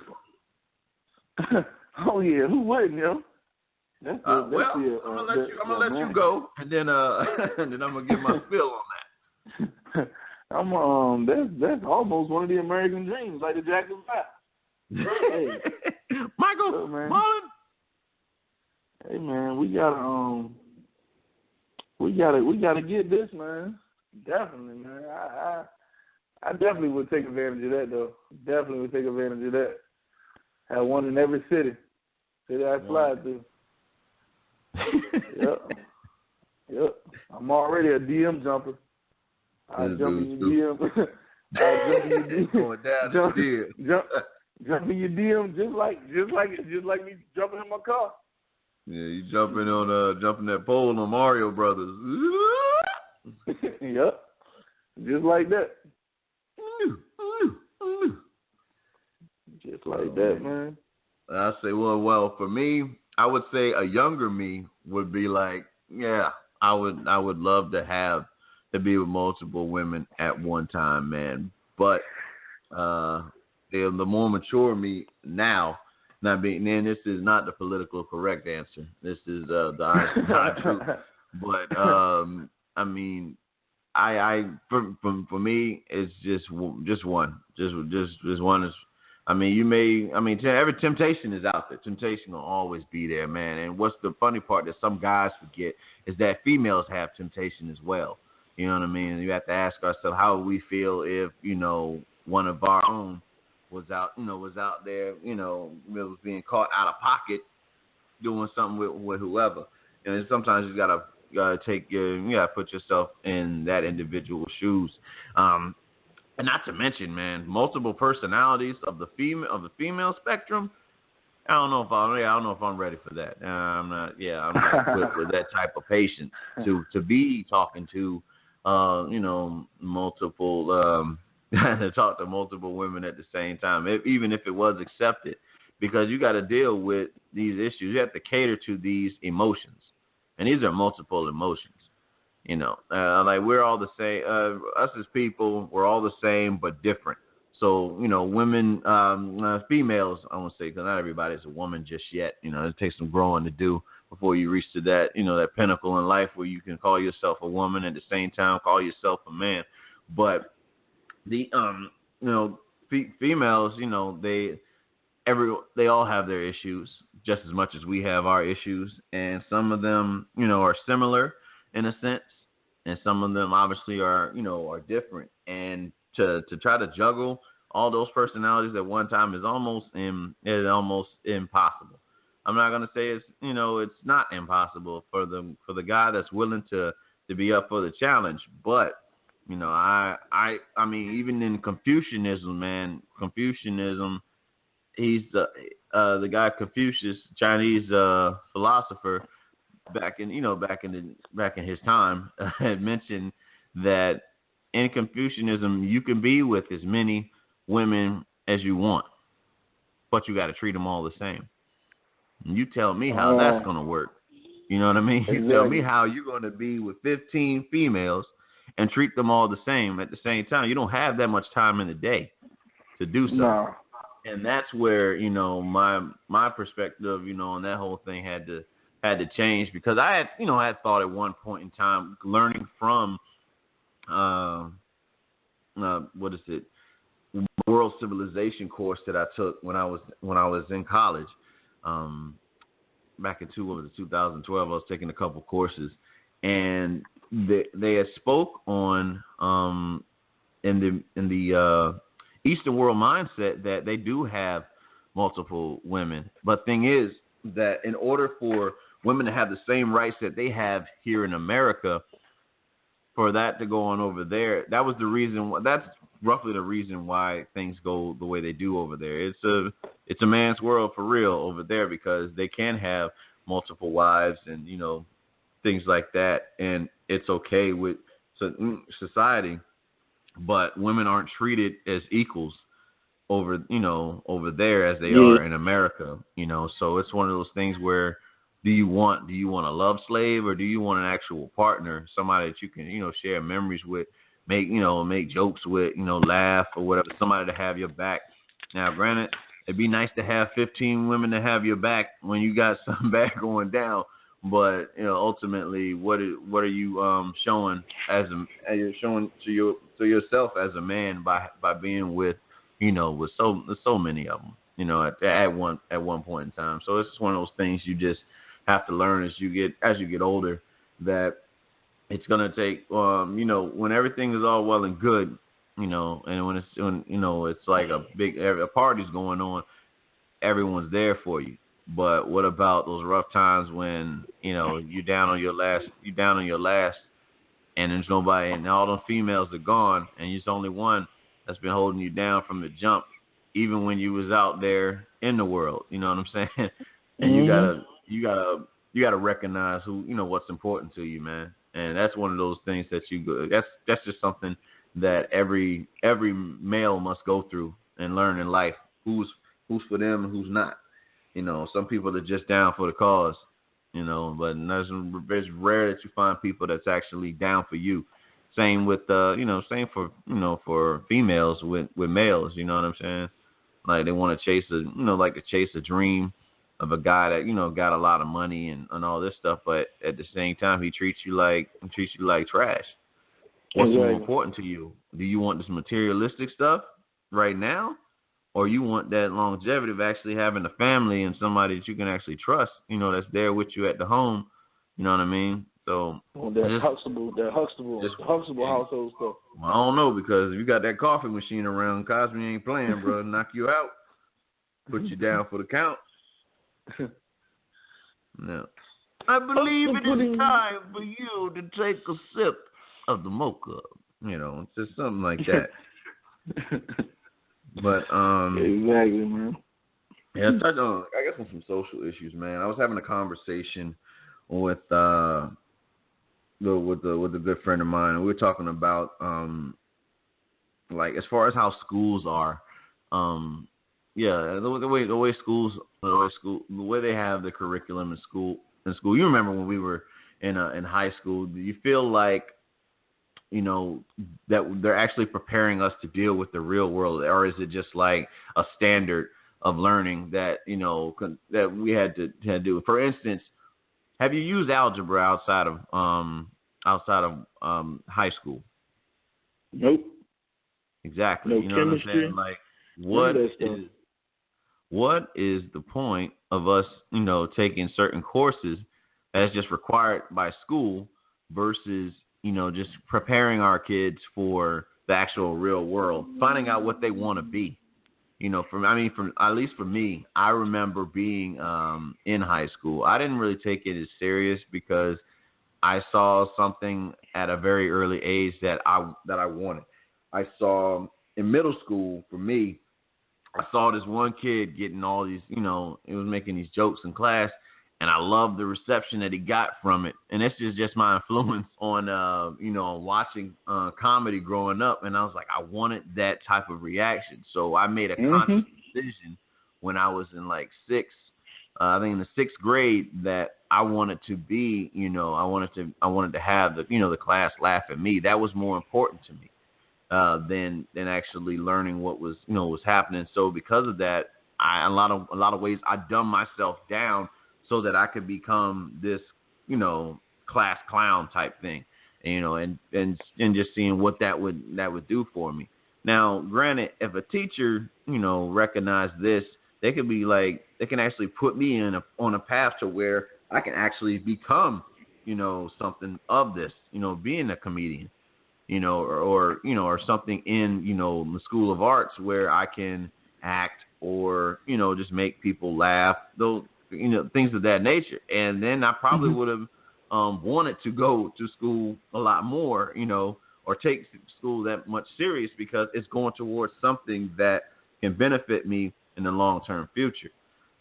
Oh yeah. Who wouldn't, yo? I'm gonna let you go, and then and then I'm gonna give my spill on that. That's almost one of the American dreams, like the Jackson 5. Hey, Michael, Marlon. Hey man, we gotta get this, man. Definitely, man. I definitely would take advantage of that, though. Definitely would take advantage of that. Have one in every city I fly through. Yep. I'm already a DM jumper. I jump in your DM. Jump in your DM just like me jumping in my car. Yeah, you jumping that pole on Mario Brothers. Yep. Just like that. Just like that, man. I say, well, for me, I would say a younger me would be like, yeah, I would love to be with multiple women at one time, man. But the more mature me now, this is not the political correct answer. This is the honest truth. But I mean, for me, it's just one. Just one is. Every temptation is out there. Temptation will always be there, man. And what's the funny part that some guys forget is that females have temptation as well. You know what I mean? You have to ask ourselves, how would we feel if, one of our own was out there, was being caught out of pocket doing something with whoever. And sometimes you gotta put yourself in that individual's shoes. And not to mention, man, multiple personalities of the female spectrum. I don't know if I'm ready for that. I'm not equipped with that type of patience to be talking to, multiple to talk to multiple women at the same time, even if it was accepted, because you got to deal with these issues. You have to cater to these emotions, and these are multiple emotions. Like we're all the same. Us as people, we're all the same but different. So, women, females, I won't say, because not everybody's a woman just yet. It takes some growing to do before you reach to that, that pinnacle in life where you can call yourself a woman at the same time call yourself a man. But the, females, they all have their issues just as much as we have our issues, and some of them, are similar in a sense, and some of them obviously are different. And to try to juggle all those personalities at one time is almost impossible. I'm not gonna say it's not impossible for the guy that's willing to be up for the challenge. But I mean, even in Confucianism, man, he's the guy Confucius, Chinese philosopher. Back in his time, had mentioned that in Confucianism you can be with as many women as you want, but you got to treat them all the same. And you tell me how that's going to work. You know what I mean? Exactly. You tell me how you're going to be with 15 females and treat them all the same at the same time. You don't have that much time in the day to do so. No. And that's where my perspective on that whole thing had to change, because I had thought at one point in time, learning from world civilization course that I took when I was in college, back in 2012. I was taking a couple courses, and they had spoke on in the Eastern world mindset that they do have multiple women, but thing is that in order for women to have the same rights that they have here in America, for that to go on over there, that was the reason. That's roughly the reason why things go the way they do over there. It's a man's world for real over there, because they can have multiple wives and things like that, and it's okay with society. But women aren't treated as equals over there as they are in America. So it's one of those things where do you want a love slave, or do you want an actual partner, somebody that you can, share memories with, make jokes with, laugh or whatever, somebody to have your back. Now, granted, it'd be nice to have 15 women to have your back when you got something bad going down, but ultimately, what are you showing you're showing to yourself as a man by being with with so many of them, at one point in time. So it's just one of those things you just have to learn as you get older, that it's gonna take when everything is all well and good, and when it's like a party's going on, everyone's there for you. But what about those rough times when you're down on your last, and there's nobody, and all those females are gone, and you're the only one that's been holding you down from the jump, even when you was out there in the world. You know what I'm saying? And you gotta recognize who what's important to you, man. And that's one of those things that that's just something that every male must go through and learn in life. Who's for them and who's not. Some people are just down for the cause, but it's rare that you find people that's actually down for you. Same with, same for females with males, you know what I'm saying? Like they want to chase a dream of a guy that, got a lot of money and all this stuff, but at the same time, he treats you like trash. What's more important to you? Do you want this materialistic stuff right now? Or you want that longevity of actually having a family and somebody that you can actually trust, that's there with you at the home. You know what I mean? So that Huxtable household stuff. Well, I don't know, because if you got that coffee machine around, Cosby ain't playing, bro. Knock you out, put you down for the count. No, I believe it is time for you to take a sip of the mocha. It's just something like that. But exactly, man. Yeah, touch on, I guess, on some social issues, man. I was having a conversation with a good friend of mine, and we were talking about like as far as how schools are, the way they have the curriculum in school. You remember when we were in high school? Do you feel like that they're actually preparing us to deal with the real world, or is it just like a standard of learning that that we had to do? For instance, have you used algebra outside of high school? Nope. Exactly. No you know chemistry. what I'm saying? Like, what is the point of us, taking certain courses that's just required by school versus just preparing our kids for the actual real world, finding out what they want to be. At least for me, I remember being in high school. I didn't really take it as serious because I saw something at a very early age that I wanted. I saw in middle school, for me, I saw this one kid getting all these, he was making these jokes in class, and I loved the reception that he got from it. And this is just my influence on, watching comedy growing up. And I was like, I wanted that type of reaction. So I made a conscious decision when I was in like in the sixth grade, that I wanted to be, I wanted to have the class laugh at me. That was more important to me than actually learning what was happening. So because of that, a lot of ways I dumbed myself down so that I could become this, class clown type thing, and just seeing what that would do for me. Now, granted, if a teacher, recognized this, they can actually put me on a path to where I can actually become, something of this, being a comedian, or something in, the School of Arts where I can act or, just make people laugh, those, things of that nature. And then I probably would have wanted to go to school a lot more, or take school that much serious, because it's going towards something that can benefit me in the long-term future.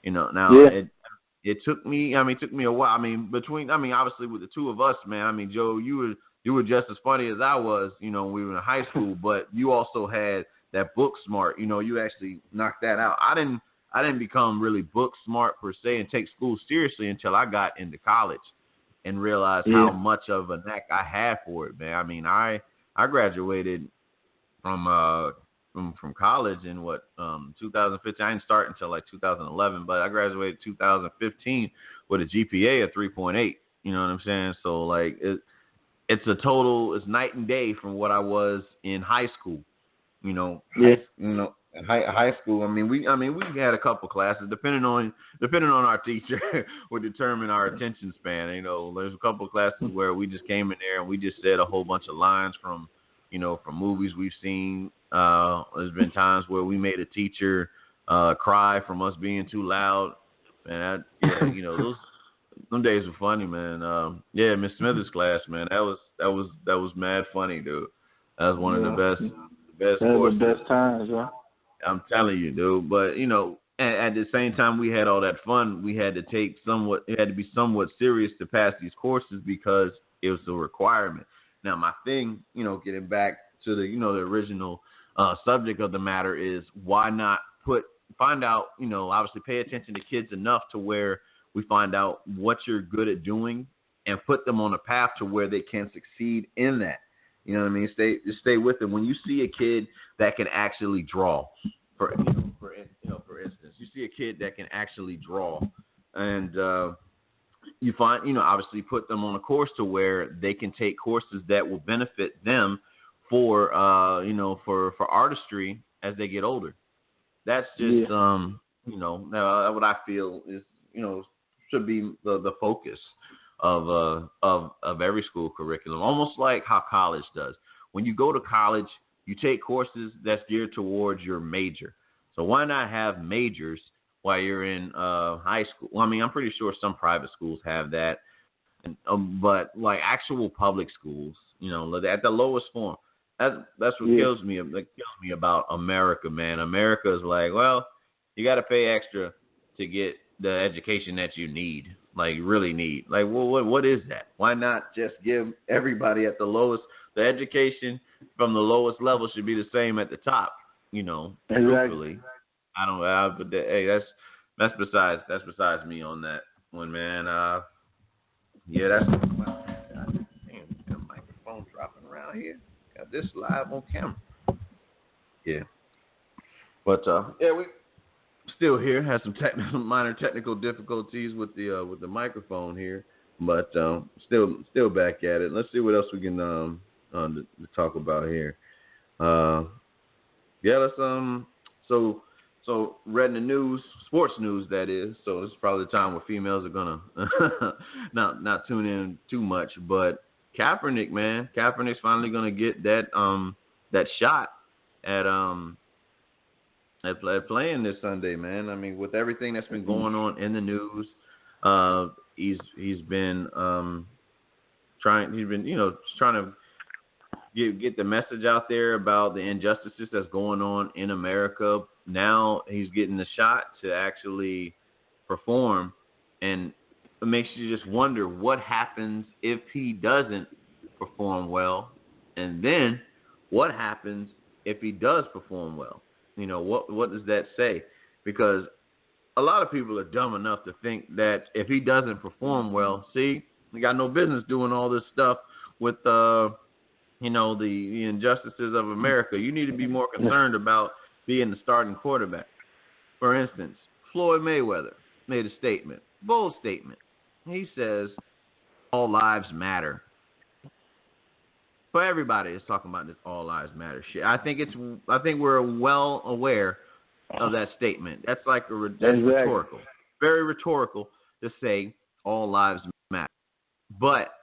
It took me a while. Obviously with the two of us, man, Joe, you were just as funny as I was, when we were in high school, but you also had that book smart, you actually knocked that out. I I didn't become really book smart per se and take school seriously until I got into college and realized how much of a knack I had for it, man. I mean, I graduated from college in 2015. I didn't start until like 2011, but I graduated 2015 with a GPA of 3.8. You know what I'm saying? So like it's night and day from what I was in high school. You know, high school. I mean, we had a couple classes depending on our teacher would determine our attention span. You know, there's a couple of classes where we just came in there and we just said a whole bunch of lines from movies we've seen. There's been times where we made a teacher cry from us being too loud. And those days were funny, man. Miss Smithers' class, man, that was mad funny, dude. That was one of the best courses. The best times, huh? I'm telling you, dude. But at the same time we had all that fun, we had to be somewhat serious to pass these courses because it was a requirement. Now my thing, getting back to the the original subject of the matter is why not find out, obviously pay attention to kids enough to where we find out what you're good at doing and put them on a path to where they can succeed in that. You know what I mean? Stay with them. When you see a kid that can actually draw, for instance, you see a kid that can actually draw, and you find, obviously put them on a course to where they can take courses that will benefit them for artistry as they get older. That's just what I feel is should be the focus of every school curriculum, almost like how college does. When you go to college, you take courses that's geared towards your major. So why not have majors while you're in high school? Well, I mean, I'm pretty sure some private schools have that, but like actual public schools, at the lowest form, that's what kills me. That kills me about America, man. America is like, well, you got to pay extra to get the education that you need. Like really need. Like, well, what is that? Why not just give everybody at the lowest, the education from the lowest level should be the same at the top, truthfully. I don't, but hey, that's besides me on that one, man. That's damn, the microphone dropping around here. Got this live on camera. Yeah. But we still here. Has some minor technical difficulties with the microphone here, but still back at it. Let's see what else we can to talk about here. Let's so read in the news, sports news that is. So this is probably the time where females are gonna not tune in too much. But Kaepernick's finally gonna get that shot at playing this Sunday, man. I mean, with everything that's been going on in the news, he's been trying to get the message out there about the injustices that's going on in America. Now he's getting the shot to actually perform, and it makes you just wonder what happens if he doesn't perform well, and then what happens if he does perform well. What does that say? Because a lot of people are dumb enough to think that if he doesn't perform well, he got no business doing all this stuff with the injustices of America. You need to be more concerned about being the starting quarterback. For instance, Floyd Mayweather made a statement, bold statement. He says, all lives matter. But everybody is talking about this all lives matter shit. I think we're well aware of that statement. That's like rhetorical, very rhetorical to say all lives matter. But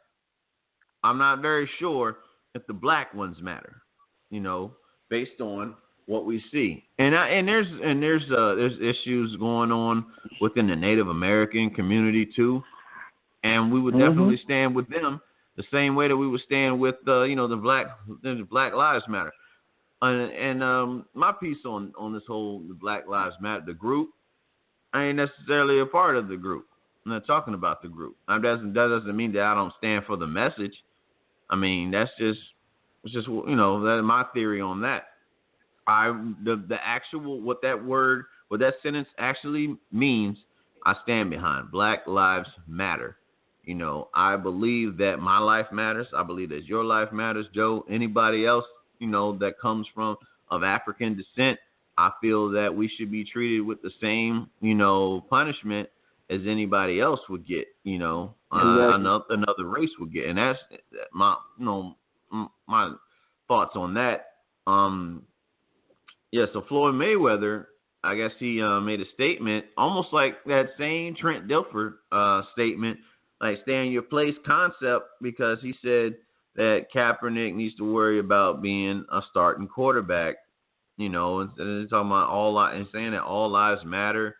I'm not very sure if the black ones matter, based on what we see. And there's issues going on within the Native American community too, and we would definitely stand with them the same way that we would stand with the Black Lives Matter. And my piece on this whole the Black Lives Matter, the group, I ain't necessarily a part of the group. I'm not talking about the group. That doesn't mean that I don't stand for the message. I mean, that's just that's my theory on that. The actual what that word what that sentence actually means, I stand behind. Black lives matter. You know, I believe that my life matters. I believe that your life matters, Joe. Anybody else, you know, that comes from of African descent, I feel that we should be treated with the same, you know, punishment as anybody else would get, you know, another race would get. And that's my, you know, my thoughts on that. Yeah, so Floyd Mayweather, I guess he made a statement almost like that same Trent Dilfer statement, like stay in your place concept, because he said that Kaepernick needs to worry about being a starting quarterback, you know, and talking about and saying that all lives matter.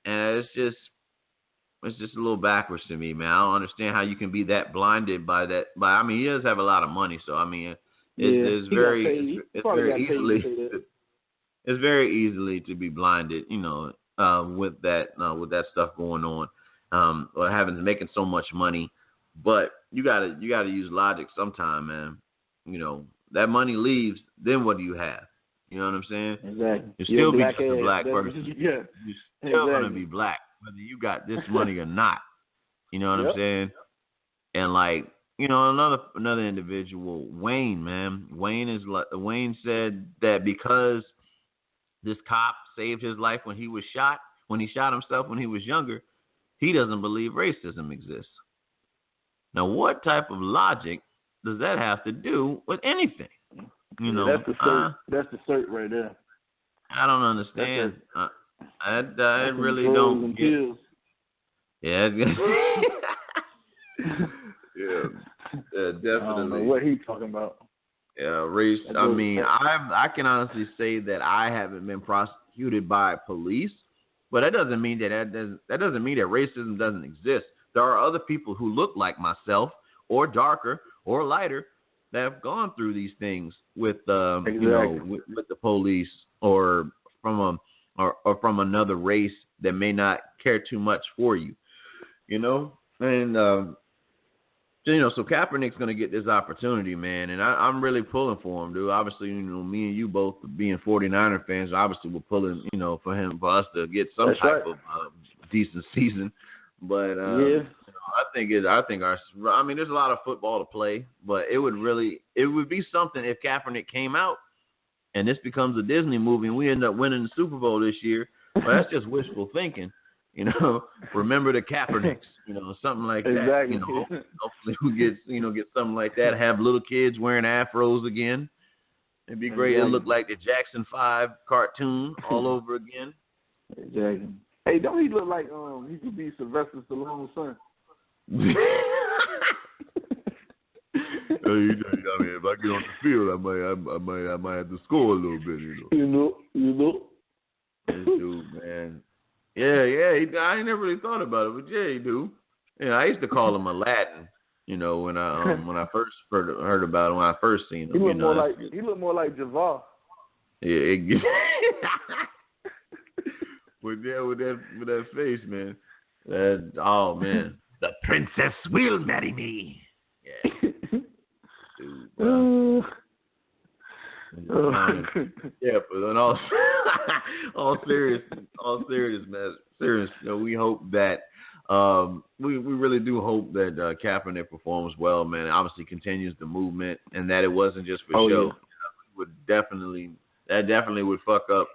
And it's just a little backwards to me, man. I don't understand how you can be that blinded by that. But I mean, he does have a lot of money, so I mean, it's very easily to be blinded, you know, with that stuff going on, or making so much money. But you gotta use logic sometime, man. You know, that money leaves, then what do you have? You know what I'm saying? Exactly. You're still be just a black person. Yeah. You're still gonna be black, whether you got this money or not. You know what I'm saying? And like, you know, another individual, Wayne, man. Wayne said that because this cop saved his life when he shot himself when he was younger, he doesn't believe racism exists. Now, what type of logic does that have to do with anything? You know, that's the cert right there. I don't understand. I really don't get. Yeah. Yeah, definitely. I don't know what he's talking about. Yeah, race. I mean, I can honestly say that I haven't been prosecuted by police, but that doesn't mean that doesn't mean that racism doesn't exist. There are other people who look like myself, or darker, or lighter, that have gone through these things with you know, with the police, or from another race that may not care too much for you, you know. And you know, so Kaepernick's going to get this opportunity, man, and I'm really pulling for him, dude. Obviously, you know, me and you both being 49er fans, obviously we're pulling, you know, for us to get some type of decent season. But you know, I mean, there's a lot of football to play, but it would be something if Kaepernick came out and this becomes a Disney movie and we end up winning the Super Bowl this year. But that's just wishful thinking. You know, remember the Kaepernicks, you know, something like that. Exactly. You know, hopefully we get something like that. Have little kids wearing afros again. It'd be great. It look like the Jackson 5 cartoon all over again. Exactly. Hey, don't he look like he could be Sylvester Stallone's son? Hey, I mean, if I get on the field, I might have to score a little bit. You know. This dude, man. Yeah. I ain't never really thought about it, but yeah, he do. Yeah, I used to call him Aladdin. You know, when I first heard about him, when I first seen him. He looked more like Javar. Yeah. with that face, man. Man. The princess will marry me. Yeah. Dude, yeah, but in all seriousness, you know, we hope that we really do hope that Kaepernick performs well, man. Obviously continues the movement, and that it wasn't just for show. Yeah. That definitely would fuck up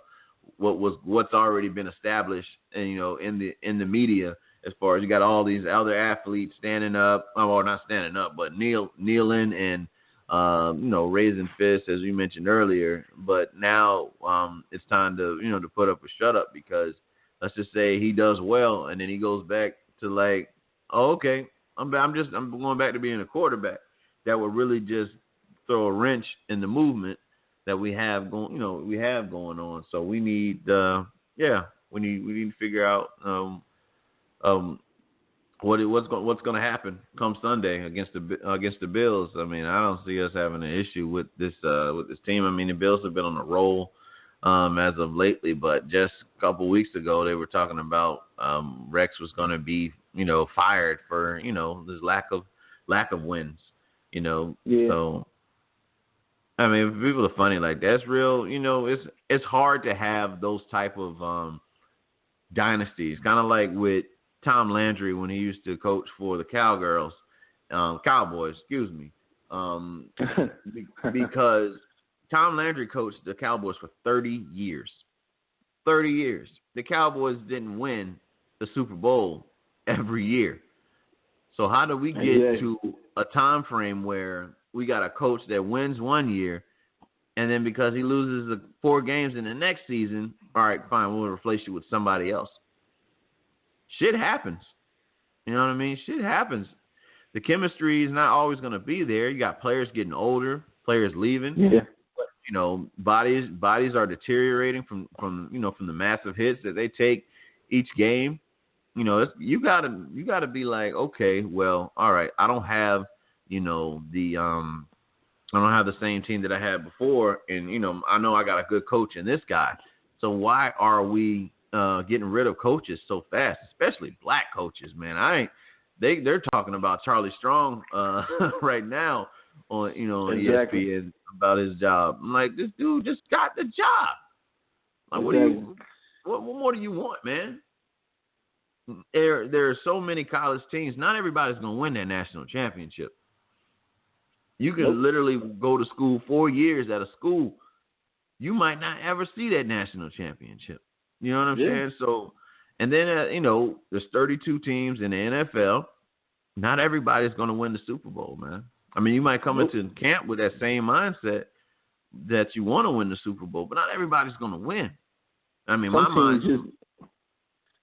what's already been established, and you know, in the media, as far as you got all these other athletes standing up, or not standing up, but kneeling and you know, raising fists, as we mentioned earlier. But now it's time to, you know, to put up or shut up, because let's just say he does well and then he goes back to like, oh, okay, I'm going back to being a quarterback. That would really just throw a wrench in the movement that we have going on. So we need we need to figure out what's going to happen come Sunday against the Bills. I mean, I don't see us having an issue with this team. I mean, the Bills have been on a roll as of lately, but just a couple weeks ago they were talking about Rex was going to be, you know, fired for, you know, this lack of wins, you know. Yeah. So I mean, people are funny like that's real. You know, it's hard to have those type of dynasties. Kind of like with Tom Landry when he used to coach for the Cowboys. Excuse me, because Tom Landry coached the Cowboys for 30 years. 30 years. The Cowboys didn't win the Super Bowl every year. So how do we get to a time frame where we got a coach that wins one year, and then because he loses the 4 games in the next season, all right, fine, we'll replace you with somebody else. Shit happens. You know what I mean? Shit happens. The chemistry is not always going to be there. You got players getting older, players leaving. Yeah. But, you know, bodies are deteriorating from the massive hits that they take each game. You know, you gotta be like, okay, well, all right, I don't have, you know, I don't have the same team that I had before, and you know, I know I got a good coach in this guy. So why are we getting rid of coaches so fast, especially black coaches, man? They're talking about Charlie Strong right now on ESPN about his job. I'm like, this dude just got the job. Like, what more do you want, man? There are so many college teams. Not everybody's gonna win that national championship. You can literally go to school 4 years at a school. You might not ever see that national championship. You know what I'm saying? So, and then, there's 32 teams in the NFL. Not everybody's going to win the Super Bowl, man. I mean, you might come into camp with that same mindset that you want to win the Super Bowl, but not everybody's going to win. I mean,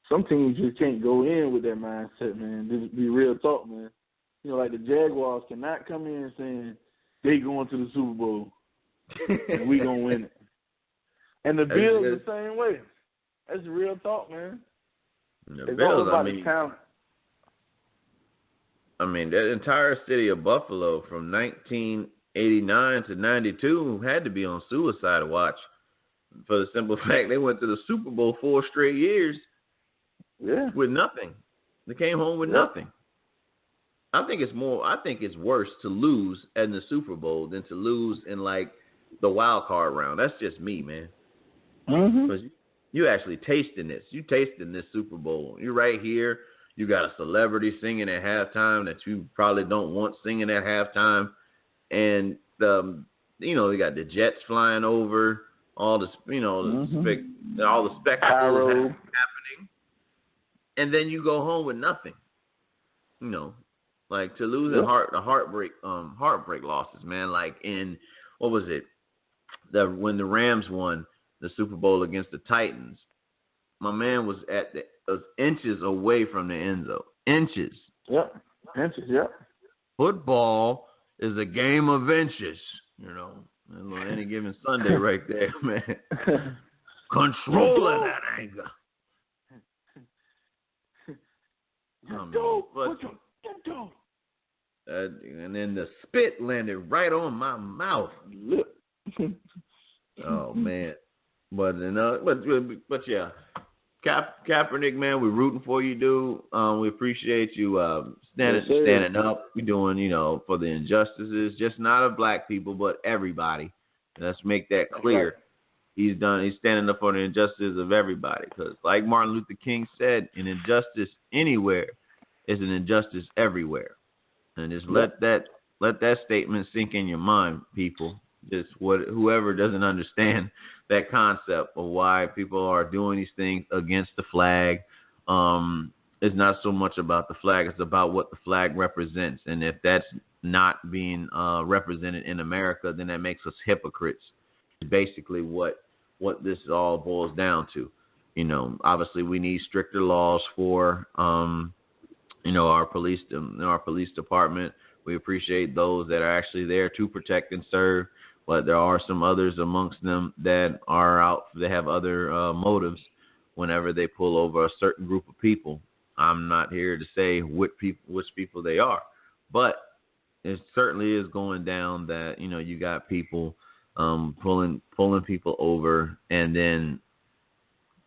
some teams just can't go in with that mindset, man. Just be real talk, man. You know, like the Jaguars cannot come in saying they going to the Super Bowl and we gonna win it. And the Bills the same way. That's real talk, man. It's all about the talent. I mean, that entire city of Buffalo from 1989 to 92 had to be on suicide watch for the simple fact they went to the Super Bowl 4 straight years with nothing. They came home with nothing. I think it's worse to lose in the Super Bowl than to lose in like the wild card round. That's just me, man. Because you actually tasting this. You tasting this Super Bowl. You're right here. You got a celebrity singing at halftime that you probably don't want singing at halftime, and they got the jets flying over. All the all the spectacles happening, and then you go home with nothing. You know. Like to lose in heartbreak losses, man. Like in what was it? When the Rams won the Super Bowl against the Titans, my man was inches away from the end zone. Inches. Yep. Inches. Yep. Football is a game of inches. You know, any given Sunday right there, man. Controlling that anger. And then the spit landed right on my mouth. Oh man, but yeah, Kaepernick, man, we're rooting for you, dude. We appreciate you standing up. We're doing, for the injustices, just not of black people, but everybody. Let's make that clear. He's standing up for the injustices of everybody. Because, like Martin Luther King said, an injustice anywhere is an injustice everywhere. And just let that statement sink in your mind, people. Just whoever doesn't understand that concept of why people are doing these things against the flag, it's not so much about the flag; it's about what the flag represents. And if that's not being represented in America, then that makes us hypocrites. It's basically what this all boils down to. Obviously we need stricter laws for our police department. We appreciate those that are actually there to protect and serve, but there are some others amongst them that are out. They have other motives whenever they pull over a certain group of people. I'm not here to say which people they are, but it certainly is going down that you got people pulling people over and then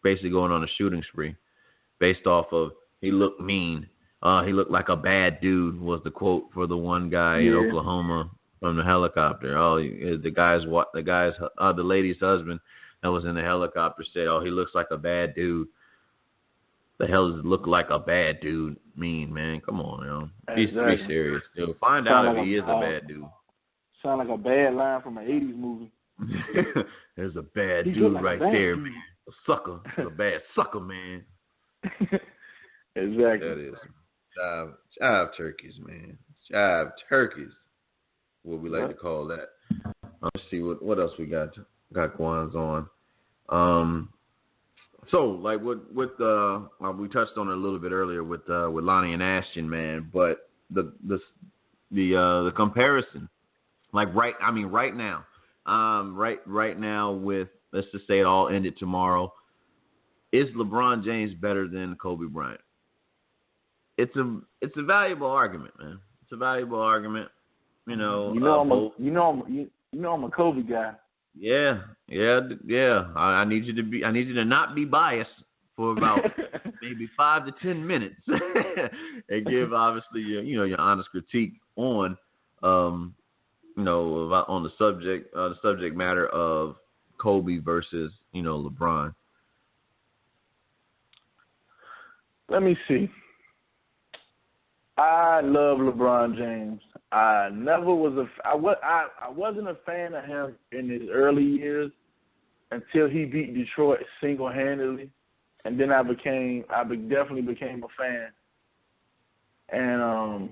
basically going on a shooting spree based off of he looked mean. He looked like a bad dude was the quote for the one guy in Oklahoma from the helicopter. Oh, the lady's husband that was in the helicopter said, "Oh, he looks like a bad dude." The hell does look like a bad dude mean, man? Come on, yo. Be serious, dude. Find out if he is a bad dude. Sound like a bad line from an 80s movie. There's a bad dude like right there, dude. Man. A sucker. A bad sucker, man. Exactly. That is. Jive turkeys, man. Jive turkeys. What we like to call that. Let's see what else we got going on. So like with we touched on it a little bit earlier with Lonnie and Ashton, man, but the comparison, like right now, right now with, let's just say it all ended tomorrow, is LeBron James better than Kobe Bryant? It's a valuable argument, man. It's a valuable argument. I'm a Kobe guy. Yeah. I need you to not be biased for about maybe 5 to 10 minutes, and give obviously your honest critique on on the subject matter of Kobe versus LeBron. Let me see. I love LeBron James. I wasn't a fan of him in his early years until he beat Detroit single-handedly, and then I definitely became a fan. And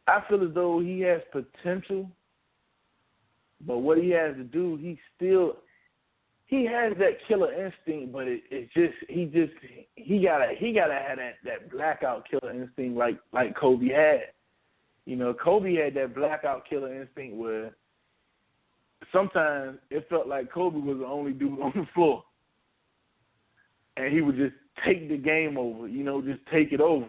I feel as though he has potential, but what he has to do, he has that killer instinct, but he gotta have that blackout killer instinct like Kobe had. Kobe had that blackout killer instinct where sometimes it felt like Kobe was the only dude on the floor, and he would just take the game over. Just take it over.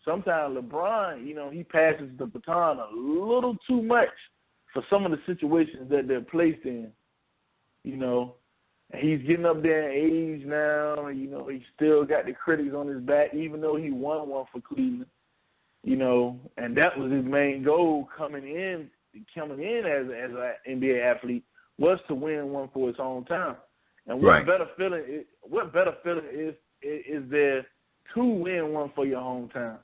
Sometimes LeBron, he passes the baton a little too much for some of the situations that they're placed in. And he's getting up there in age now. He still got the critics on his back, even though he won one for Cleveland. And that was his main goal coming in as an NBA athlete, was to win one for his hometown. And what better feeling is there to win one for your hometown?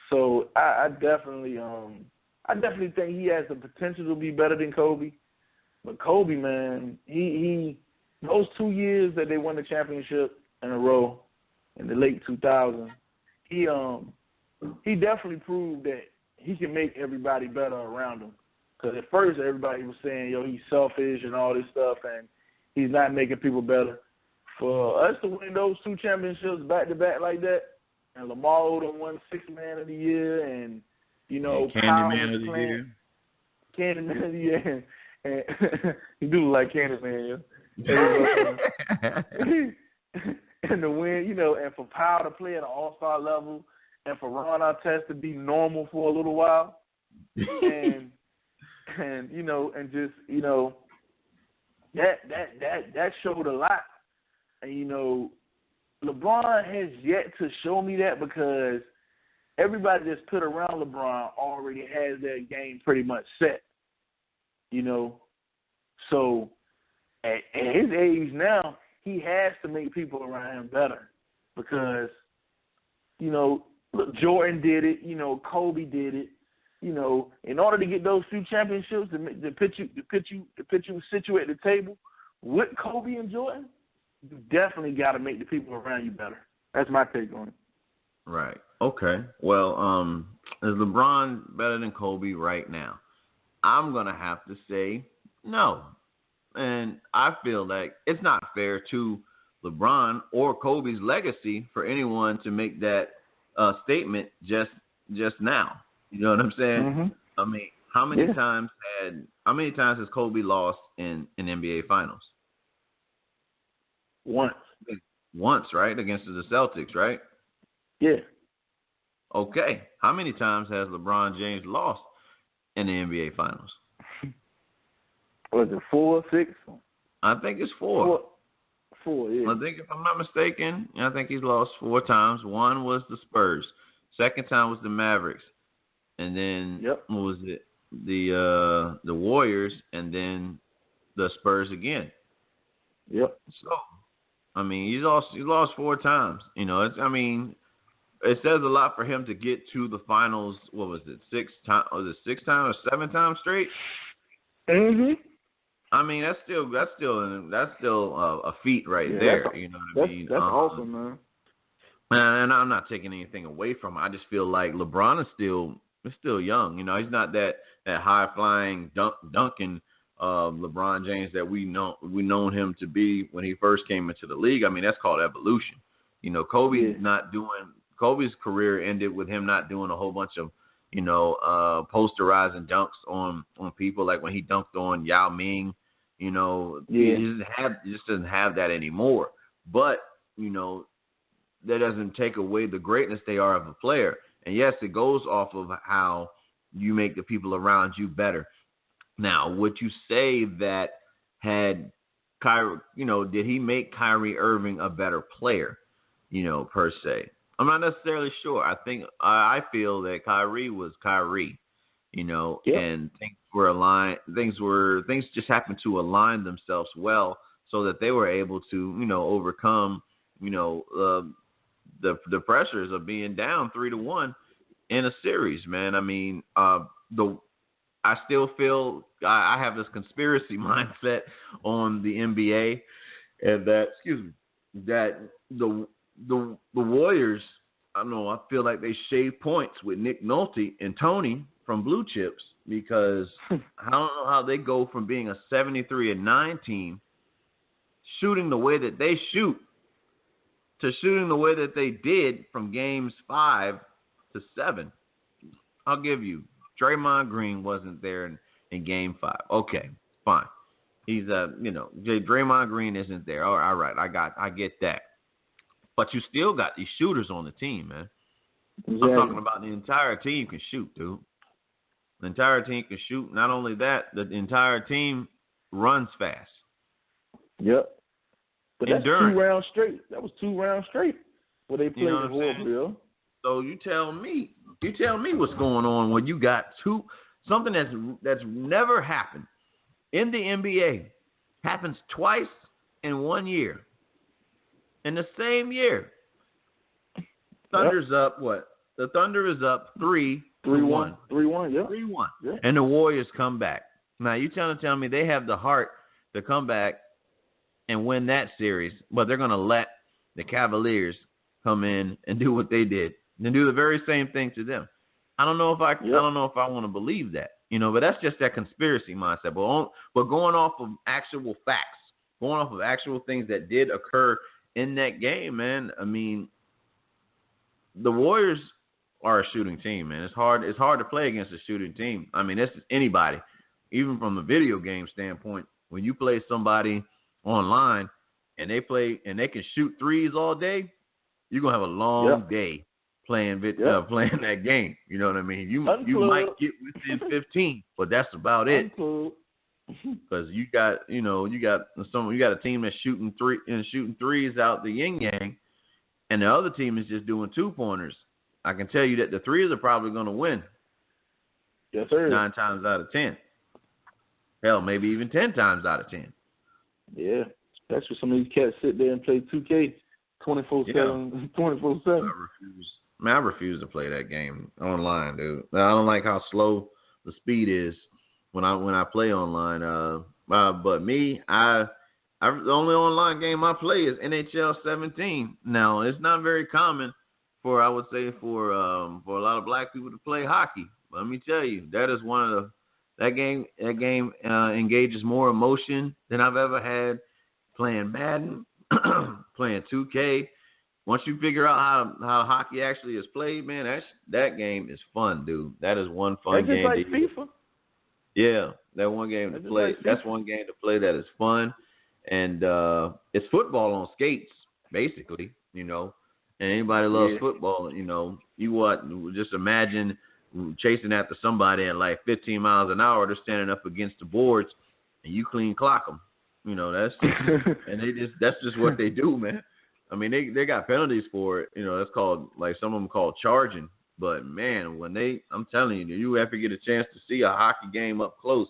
So I definitely think he has the potential to be better than Kobe. But Kobe, man, he those 2 years that they won the championship in a row in the late 2000s, he definitely proved that he can make everybody better around him. Because at first everybody was saying, he's selfish and all this stuff, and he's not making people better. For us to win those 2 championships back-to-back like that, and Lamar Odom won Sixth Man of the Year, and, Candyman of the Year. Candyman of the Year. And he do look like Candyman, and to win, and for Powell to play at an all-star level, and for Ron Artest to be normal for a little while, and that showed a lot. And LeBron has yet to show me that, because everybody that's put around LeBron already has their game pretty much set. So at his age now, he has to make people around him better, because, look, Jordan did it, Kobe did it, in order to get those 2 championships to put you situate at the table with Kobe and Jordan, you definitely got to make the people around you better. That's my take on it. Right. Okay. Well, is LeBron better than Kobe right now? I'm going to have to say no. And I feel like it's not fair to LeBron or Kobe's legacy for anyone to make that statement just now. You know what I'm saying? Mm-hmm. I mean, how many times has Kobe lost in NBA Finals? Once, right? Against the Celtics, right? Yeah. Okay. How many times has LeBron James lost in the NBA Finals? Was it 4, 6? I think it's 4. 4, yeah. I think, if I'm not mistaken, I think he's lost 4 times. One was the Spurs. Second time was the Mavericks. and then Yep. what was it? The Warriors, and then the Spurs again. Yep. So, I mean, he lost 4 times. You know, it says a lot for him to get to the finals. What was it? 6 times? Was it 6 times or 7 times straight? Mhm. I mean, that's still a feat right there. You know what I mean? That's awesome, man. And I'm not taking anything away from him. I just feel like LeBron is still young. You know, he's not that high flying dunking LeBron James that we known him to be when he first came into the league. I mean, that's called evolution. You know, Kobe's career ended with him not doing a whole bunch of, you know, posterizing dunks on people, like when he dunked on Yao Ming. You know, he just doesn't have that anymore. But, you know, that doesn't take away the greatness they are of a player. And yes, it goes off of how you make the people around you better. Now, would you say that had Kyrie, you know, did he make Kyrie Irving a better player, you know, per se? I'm not necessarily sure. I feel that Kyrie was Kyrie, you know, and things were aligned. Things just happened to align themselves well so that they were able to, you know, overcome, you know, the pressures of being down 3-1 in a series, man. I mean, I still feel I have this conspiracy mindset on the NBA, and that the Warriors, I don't know, I feel like they shave points with Nick Nolte and Tony from Blue Chips, because I don't know how they go from being a 73-9 team, shooting the way that they shoot, to shooting the way that they did from games 5 to 7. I'll give you, Draymond Green wasn't there in game 5. Okay, fine. He's you know, Draymond Green isn't there. All right, I get that. But you still got these shooters on the team, man. Exactly. I'm talking about the entire team can shoot, dude. The entire team can shoot. Not only that, the entire team runs fast. Yep. But that's Endurance. 2 rounds straight. That was 2 rounds straight where they played the Bill. So you tell me what's going on when you got something that's never happened in the NBA, happens twice in 1 year. In the same year, Thunder's up what? The Thunder is up 3-1. 3-1, yeah. 3-1. Yeah. And the Warriors come back. Now you trying to tell me they have the heart to come back and win that series, but they're going to let the Cavaliers come in and do what they did and do the very same thing to them. I don't know if I want to believe that, you know, but that's just that conspiracy mindset. But going off of actual facts, going off of actual things that did occur in that game, man. I mean, the Warriors are a shooting team, man. It's hard to play against a shooting team. I mean, it's anybody, even from a video game standpoint. When you play somebody online and they can shoot threes all day, you're gonna have a long day playing that game. You know what I mean? You might get within 15, but that's about it. Because you got a team that's shooting threes out the yin yang, and the other team is just doing 2-pointers. I can tell you that the threes are probably going to win. Yes, sir. 9 times out of 10. Hell, maybe even 10 times out of 10. Yeah, especially some of these cats sit there and play 2K 24/7. 24/7. I refuse to play that game online, dude. I don't like how slow the speed is when I play online. But me, the only online game I play is NHL 17. Now, it's not very common for a lot of black people to play hockey. But let me tell you, that is that game engages more emotion than I've ever had playing Madden, playing 2K. Once you figure out how hockey actually is played, man, that game is fun, dude. That is one fun game. It's like FIFA. Yeah, that one game to play. That's one game to play that is fun, and it's football on skates, basically. You know, and anybody loves football. You know, just imagine chasing after somebody at like 15 miles an hour. They're standing up against the boards, and you clean clock them. You know, that's just what they do, man. I mean, they got penalties for it. You know, that's called, like, some of them called charging. but man, I'm telling you, you ever get a chance to see a hockey game up close,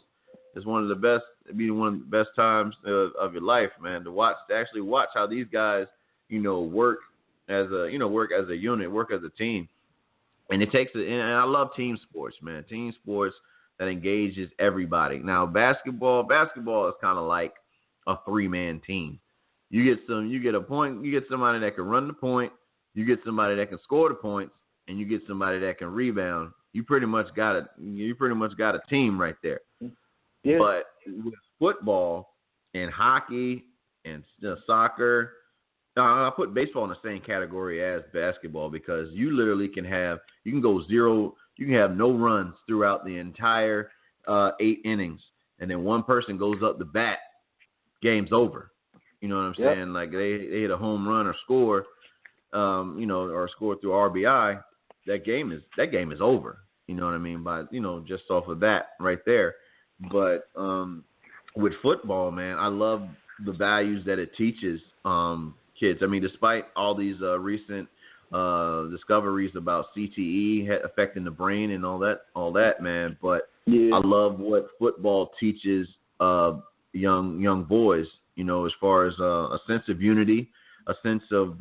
it's one of the best. It'd be one of the best times of your life, man, to actually watch how these guys, work as a unit, work as a team. And and I love team sports, man. Team sports that engages everybody. Now, basketball is kind of like a 3-man team. You get somebody that can run the point, you get somebody that can score the points, and you get somebody that can rebound. You pretty much got a team right there. Yeah. But with football and hockey and soccer, I put baseball in the same category as basketball because you literally can have no runs throughout the entire 8 innings, and then one person goes up to bat, game's over. You know what I'm saying? Yep. Like they hit a home run or score, or score through RBI, that game is over. You know what I mean? By just off of that right there. But with football, man, I love the values that it teaches kids. I mean, despite all these recent discoveries about CTE affecting the brain and all that, man. But I love what football teaches young boys. As far as a sense of unity, a sense of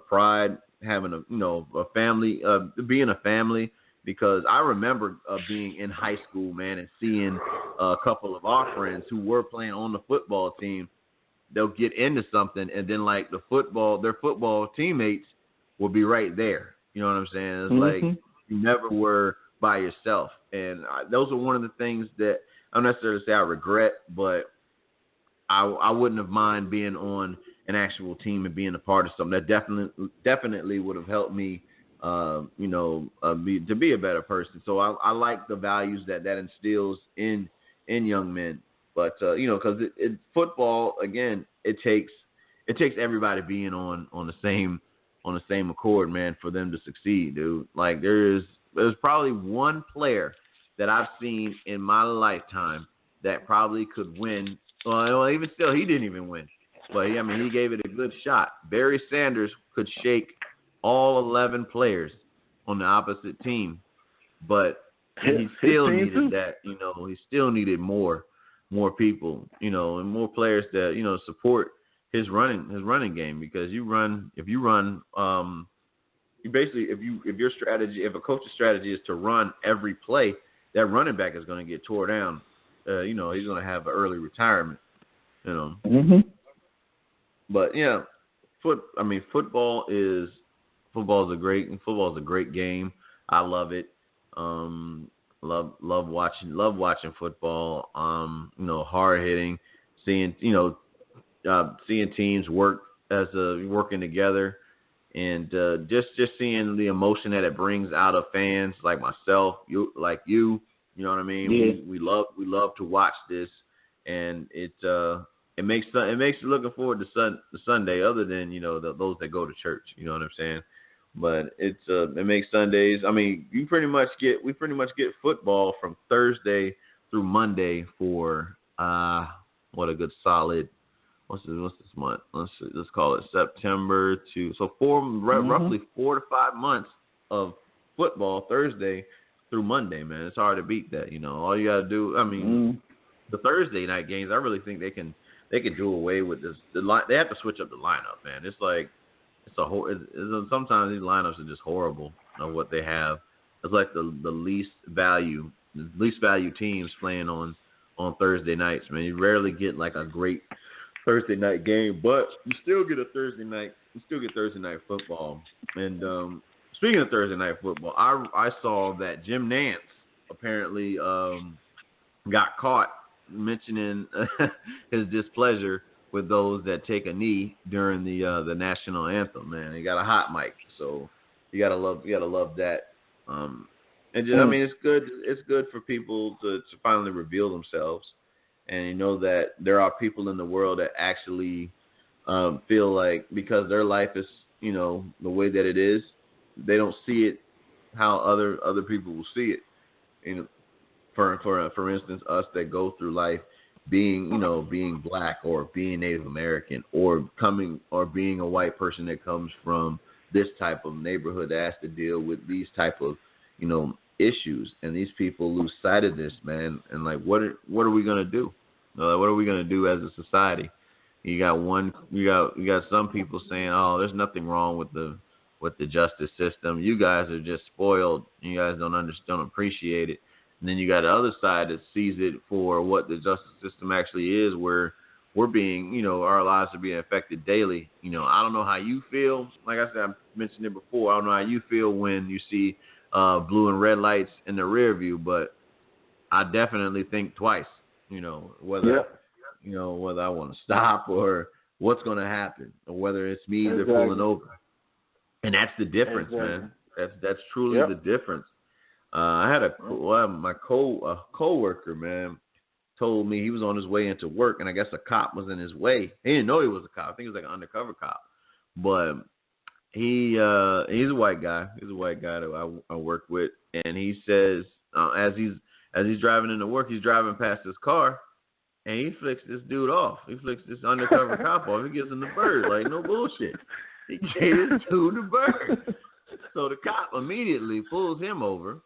pride, having a family, being a family. Because I remember being in high school, man, and seeing a couple of our friends who were playing on the football team. They'll get into something, and then like their football teammates will be right there. You know what I'm saying? It's like you never were by yourself, and those are one of the things that I don't necessarily say I regret, but I wouldn't have mind being on an actual team and being a part of something. That definitely would have helped me. To be a better person. So I like the values that instills in young men. But because football again, it takes everybody being on the same accord, man, for them to succeed, dude. Like there's probably one player that I've seen in my lifetime that probably could win. Well, even still, he didn't even win. But he gave it a good shot. Barry Sanders could shake all 11 players on the opposite team, but he still needed that. He still needed more people, and more players that support his running game. Because if a coach's strategy is to run every play, that running back is going to get tore down. He's going to have an early retirement. But yeah, football is a great game. I love it. Love watching football. Hard hitting, seeing teams working together, and just seeing the emotion that it brings out of fans like myself, you know what I mean? Yeah. We love to watch this, and it makes looking forward to Sunday, other than those that go to church. You know what I'm saying? But it makes Sundays. I mean, we pretty much get football from Thursday through Monday for what a good solid. What's this month? Let's call it September to roughly 4 to 5 months of football Thursday through Monday, man. It's hard to beat that. All you gotta do. I mean, the Thursday night games. I really think they can do away with this. They have to switch up the lineup, man. It's like. Sometimes these lineups are just horrible of what they have. It's like the least value teams playing on Thursday nights, man. You rarely get like a great Thursday night game, but you still get Thursday night football. And speaking of Thursday night football, I saw that Jim Nantz apparently got caught mentioning his displeasure with those that take a knee during the national anthem. Man, he got a hot mic, so you gotta love that. And it's good. It's good for people to finally reveal themselves, and that there are people in the world that actually feel like because their life is the way that it is, they don't see it how other people will see it. For instance, us that go through life being black or being Native American or being a white person that comes from this type of neighborhood that has to deal with these type of issues, and these people lose sight of this, man. And like, what are we gonna do? What are we gonna do as a society? You got some people saying, "Oh, there's nothing wrong with the justice system. You guys are just spoiled. You guys don't appreciate it." And then you got the other side that sees it for what the justice system actually is, where we're being, our lives are being affected daily. I don't know how you feel. Like I said, I mentioned it before. I don't know how you feel when you see blue and red lights in the rear view, but I definitely think twice, whether I want to stop or what's going to happen, or whether it's me they're pulling over. And that's the difference, man. That's truly the difference. I had my coworker, man, told me he was on his way into work, and I guess a cop was in his way. He didn't know he was a cop. I think he was like an undercover cop, but he's a white guy. He's a white guy that I work with, and he says as he's driving into work, he's driving past his car, and he flicks this dude off. He flicks this undercover cop off. He gives him the bird, like no bullshit. He gave this dude the bird. So the cop immediately pulls him over.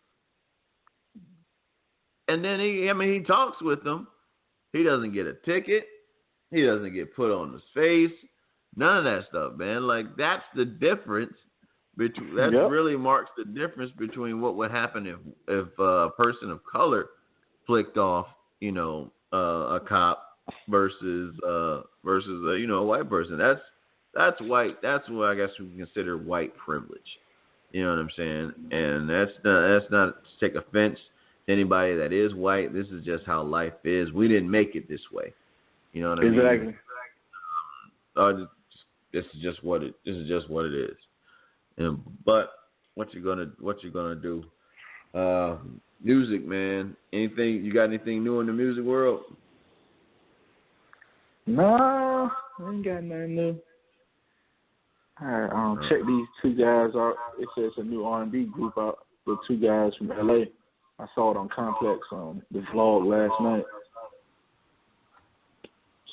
And then he talks with him. He doesn't get a ticket. He doesn't get put on his face. None of that stuff, man. Like, that's the difference. Really marks the difference between what would happen if a person of color flicked off, a cop versus a white person. That's white. That's what I guess we can consider white privilege. You know what I'm saying? And that's not to take offense to anybody that is white. This is just how life is. We didn't make it this way. You know what I mean? Exactly. This is just what it is. But what you gonna do? Music, man. Anything? You got anything new in the music world? No, I ain't got nothing new. Check these two guys out. It says a new R&B group out with two guys from LA. I saw it on Complex the vlog last night.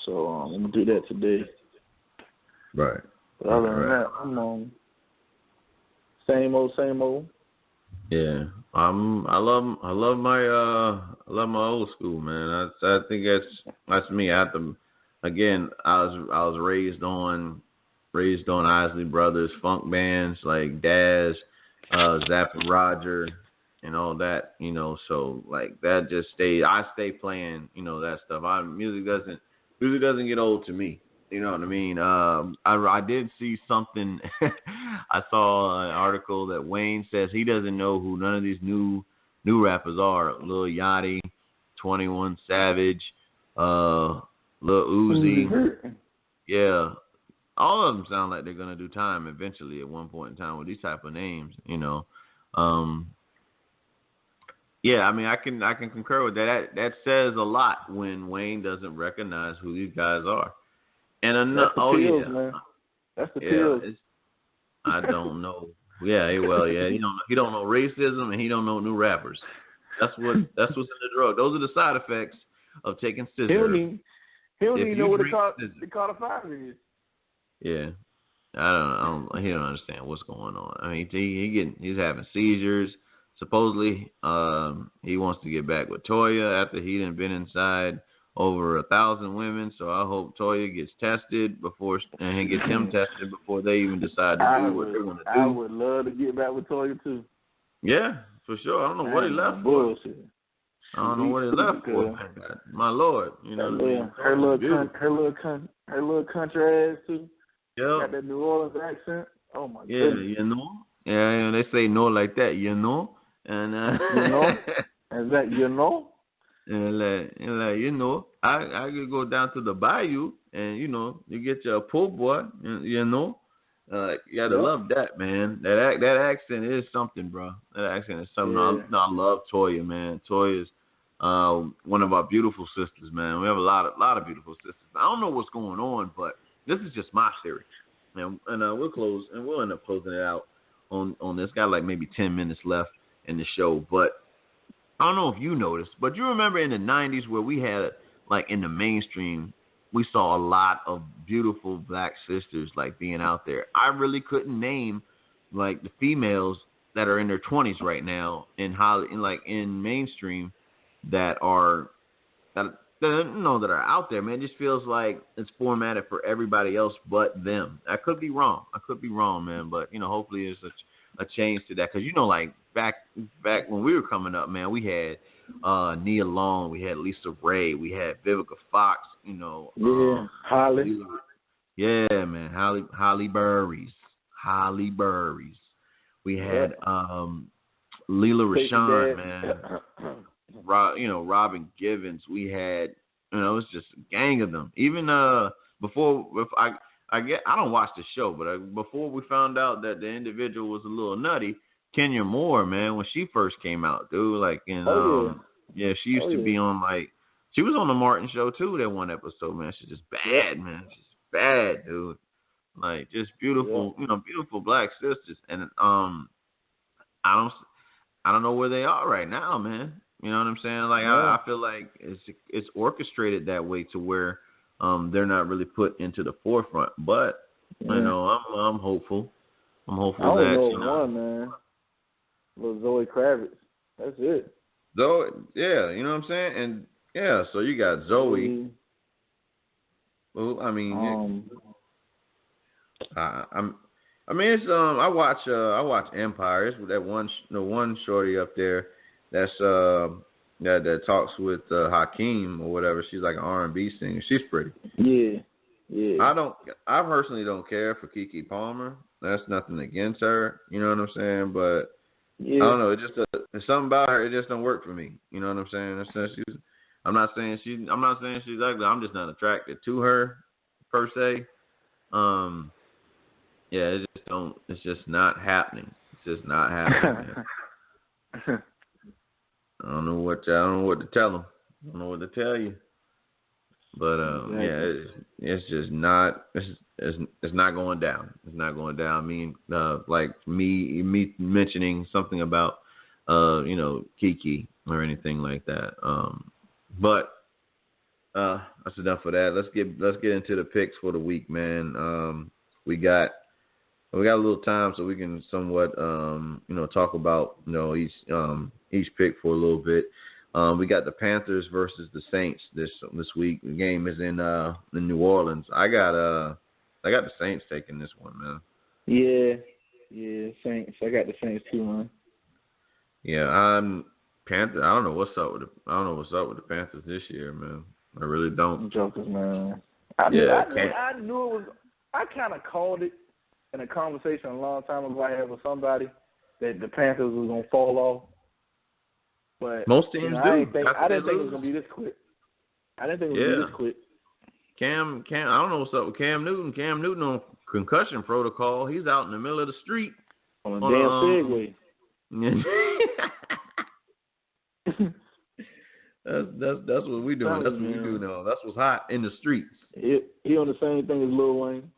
So I'm gonna do that today. Right. But other than that, I'm on same old. Yeah. I love my old school, man. I think that's me. I was raised on Isley Brothers, funk bands like Daz, Zapp and Roger, and all that, so like that just stayed. I stay playing, that stuff. Music doesn't get old to me. You know what I mean? I did see something. I saw an article that Wayne says he doesn't know who none of these new rappers are. Lil Yachty, 21 Savage, Lil Uzi. Yeah. All of them sound like they're going to do time eventually at one point in time with these type of names, Yeah, I mean, I can concur with that. That says a lot when Wayne doesn't recognize who these guys are. And that's the pills, man. That's the pills. I don't know. Yeah, well, yeah, he don't know racism and he don't know new rappers. That's what's in the drug. Those are the side effects of taking scissors. He don't even know what the codifier is. Yeah, he don't understand what's going on. I mean, he's having seizures. Supposedly, he wants to get back with Toya after he done been inside over 1,000 women. So I hope Toya gets tested and gets him tested before they even decide to do what they want to do. I would love to get back with Toya too. Yeah, for sure. I don't know what he left for. I don't know what he left for. My Lord, her little country ass too. Yeah. Got that New Orleans accent. Oh my goodness. Yeah, they say no like that, and is that and I could go down to the bayou and you get your po' boy, you gotta love that, man. That accent is something, bro. That accent is something. Yeah. I love Toya, man. Toya is one of our beautiful sisters, man. We have a lot of beautiful sisters. I don't know what's going on, but this is just my theory, and we'll end up closing it out on this. Got like maybe 10 minutes left in the show, but I don't know if you noticed, but you remember in the 90s where we had, like in the mainstream, we saw a lot of beautiful black sisters like being out there. I really couldn't name like the females that are in their 20s right now in mainstream that are out there, man. It just feels like it's formatted for everybody else but them. I could be wrong, man. But hopefully there's a change to that, because like back when we were coming up, man, we had Nia Long, we had Lisa Ray, we had Vivica Fox, Holly. Yeah, man, Holly Burries. We had Leela Rashawn, man. Robin Givens. We had, it was just a gang of them. Even before I don't watch the show, but before we found out that the individual was a little nutty, Kenya Moore, man, when she first came out, dude, she used to be on she was on the Martin show too. That one episode, man, she's just bad, man. She's bad, dude. Just beautiful, beautiful black sisters, and I don't know where they are right now, man. You know what I'm saying? I feel like it's orchestrated that way to where they're not really put into the forefront. But I'm hopeful. I'm hopeful one, man. Little Zoe Kravitz. That's it. Zoe, yeah, you know what I'm saying? And yeah, so you got Zoe. Well, I mean, I watch Empire. It's that one shorty up there that's that talks with Hakeem or whatever. She's like an R&B singer. She's pretty. Yeah. I personally don't care for Keke Palmer. That's nothing against her. You know what I'm saying? But I don't know. It just there's something about her. It just don't work for me. You know what I'm saying? I'm not saying she's ugly. I'm just not attracted to her per se. Yeah, it's just not happening. It's just not happening. I don't know what to tell them. I don't know what to tell you. But it's just not. It's not going down. It's not going down. I mean, like me mentioning something about Keke or anything like that. But that's enough of that. Let's get into the picks for the week, man. We got a little time, so we can somewhat talk about each pick for a little bit. We got the Panthers versus the Saints this week. The game is in New Orleans. I got the Saints taking this one, man. Yeah, Saints. I got the Saints too, man. Yeah, Panther. I don't know what's up with the Panthers this year, man. I really don't. Jokers, man. I knew it was. I kind of called it in a conversation a long time ago I had with somebody that the Panthers was gonna fall off. But most teams do. I didn't think it was gonna be this quick. I didn't think it would be this quick. Cam, I don't know what's up with Cam Newton. Cam Newton on concussion protocol. He's out in the middle of the street on a damn Segway. That's what we doing. That's what we do now. That's what's hot in the streets. He on the same thing as Lil Wayne.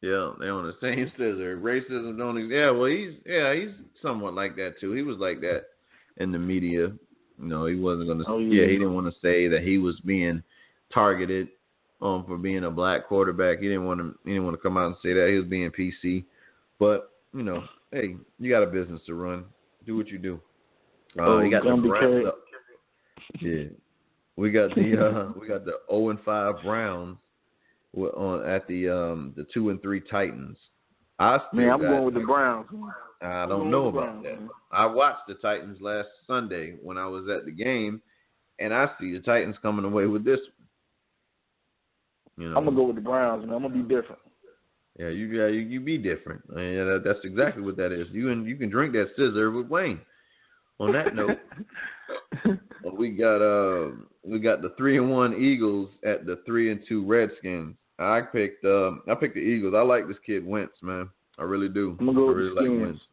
Yeah, they on the same scissor. Racism don't exist. Yeah, well, he's somewhat like that too. He was like that in the media. He wasn't gonna. He didn't want to say that he was being targeted for being a black quarterback. He didn't want to come out and say that he was being PC. But hey, you got a business to run. Do what you do. You got the Browns up. Yeah, we got the 0-5 Browns at the 2-3 Titans. I'm going with the Browns. I don't know about that. Man. I watched the Titans last Sunday when I was at the game, and I see the Titans coming away with this one. I'm gonna go with the Browns, man. I'm gonna be different. Yeah, you be different. Yeah, that's exactly what that is. You can drink that scissor with Wayne. On that note, we got the 3-1 Eagles at the 3-2 Redskins. I picked the Eagles. I like this kid Wentz, man. I really do. I'm gonna go with the Skins. Wentz.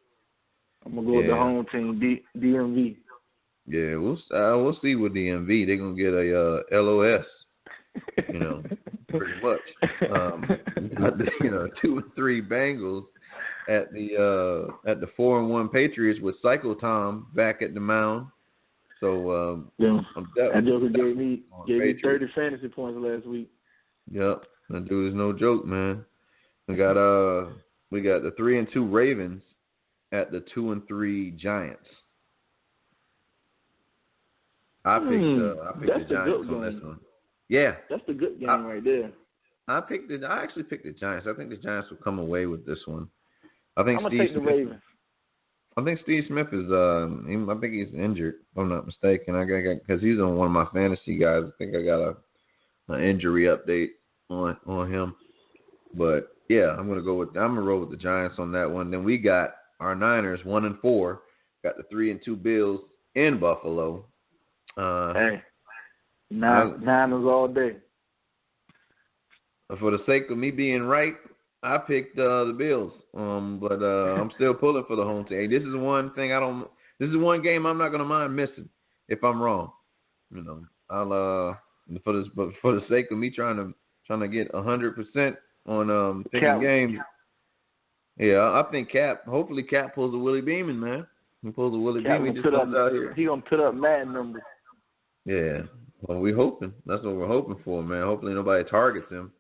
I'm gonna go with the home team, DMV. Yeah, we'll see with DMV. They're gonna get a LOS. Pretty much. Got the 2-3 Bengals at the 4-1 Patriots with Psycho Tom back at the mound. So that joker gave me 30 fantasy points last week. Yep, that dude is no joke, man. We got the 3-2 Ravens at the 2-3 Giants. I picked the Giants on this one. Yeah, that's the good game right there. I actually picked the Giants. I think the Giants will come away with this one. I'm gonna take the Ravens. I think Steve Smith is. I think he's injured. If I'm not mistaken. Because he's on one of my fantasy guys. I think I got an injury update on him. But yeah, I'm gonna roll with the Giants on that one. Then we got our Niners 1-4. Got the 3-2 Bills in Buffalo. Niners all day. For the sake of me being right, I picked the Bills. But I'm still pulling for the home team. Hey, this is one thing this is one game I'm not gonna mind missing if I'm wrong. You know, I'll for the sake of me trying to get 100% on picking games. Yeah, I think hopefully Cap pulls a Willie Beeman, man. He pulls a Willie Beeman. He just comes out here. He gonna put up mad numbers. Yeah. Well, we're hoping. That's what we're hoping for, man. Hopefully nobody targets him.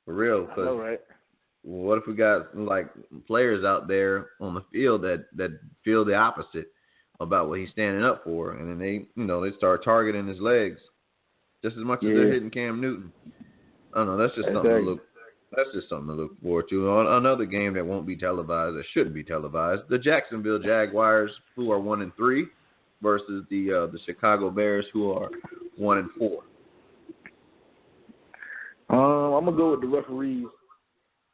For real. Cause right. What if we got like players out there on the field that feel the opposite about what he's standing up for, and then they start targeting his legs just as much as they're hitting Cam Newton. I don't know. That's just something to look. That's just something to look forward to. On another game that won't be televised, that shouldn't be televised, the Jacksonville Jaguars, who are 1-3, versus the Chicago Bears, who are 1-4. I'm gonna go with the referees.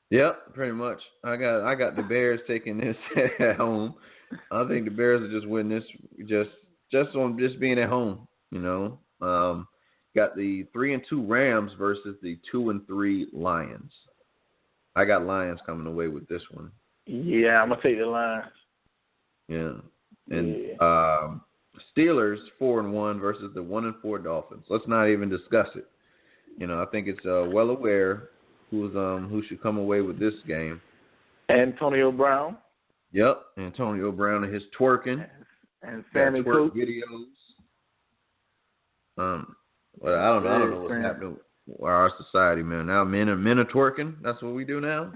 Yep, pretty much. I got the Bears taking this at home. I think the Bears will just win this just on just being at home. You know, got the 3-2 Rams versus the 2-3 Lions. I got Lions coming away with this one. Yeah, I'm gonna take the Lions. Yeah, and Steelers 4-1 versus the 1-4 Dolphins. Let's not even discuss it. You know, I think it's well aware who should come away with this game. Antonio Brown. Yep, Antonio Brown and his twerking and Sammy twerk videos. Well, I don't know what's happening with our society, man. Now men are twerking. That's what we do now.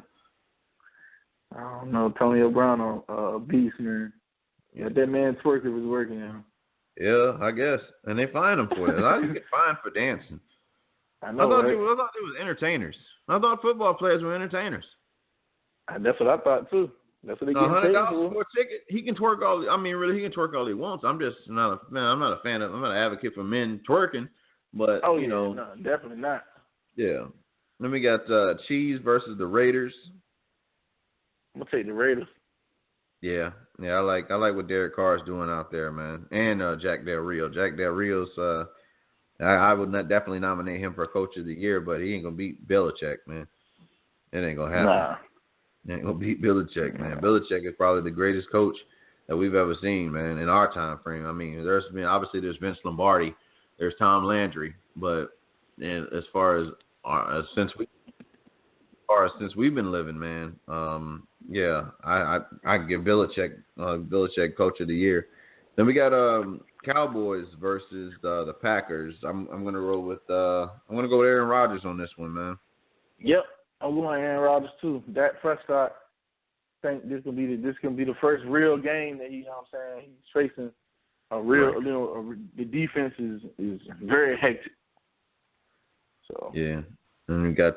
I don't know. Antonio Brown, a beast, man. Yeah, that man twerking was working out. Yeah, I guess, and they fine him for it. I get fined for dancing. I know. I thought they was entertainers. I thought football players were entertainers. That's what I thought too. That's what they get paid for. For a ticket. He can twerk all. I mean, really, he can twerk all he wants. I'm just not a man. I'm not a fan of. I'm not an advocate for men twerking. But you know, no, definitely not. Yeah. Then we got Chiefs versus the Raiders. I'm gonna take the Raiders. Yeah. I like what Derek Carr is doing out there, man, and Jack Del Rio. Jack Del Rio's. I would definitely nominate him for Coach of the Year, but he ain't gonna beat Belichick, man. It ain't gonna happen. Nah. He ain't gonna beat Belichick, man. Belichick is probably the greatest coach that we've ever seen, man, in our time frame. I mean, there's Vince Lombardi, there's Tom Landry, but as far as since we've been living, man, I give Belichick Coach of the Year. Then we got Cowboys versus the Packers. I'm gonna roll with I'm gonna go with Aaron Rodgers on this one, man. Yep, I'm going Aaron Rodgers too. Dak Prescott. I think this can be the first real game that he's facing a real. Right. You know, the defense is very hectic. So yeah, and we got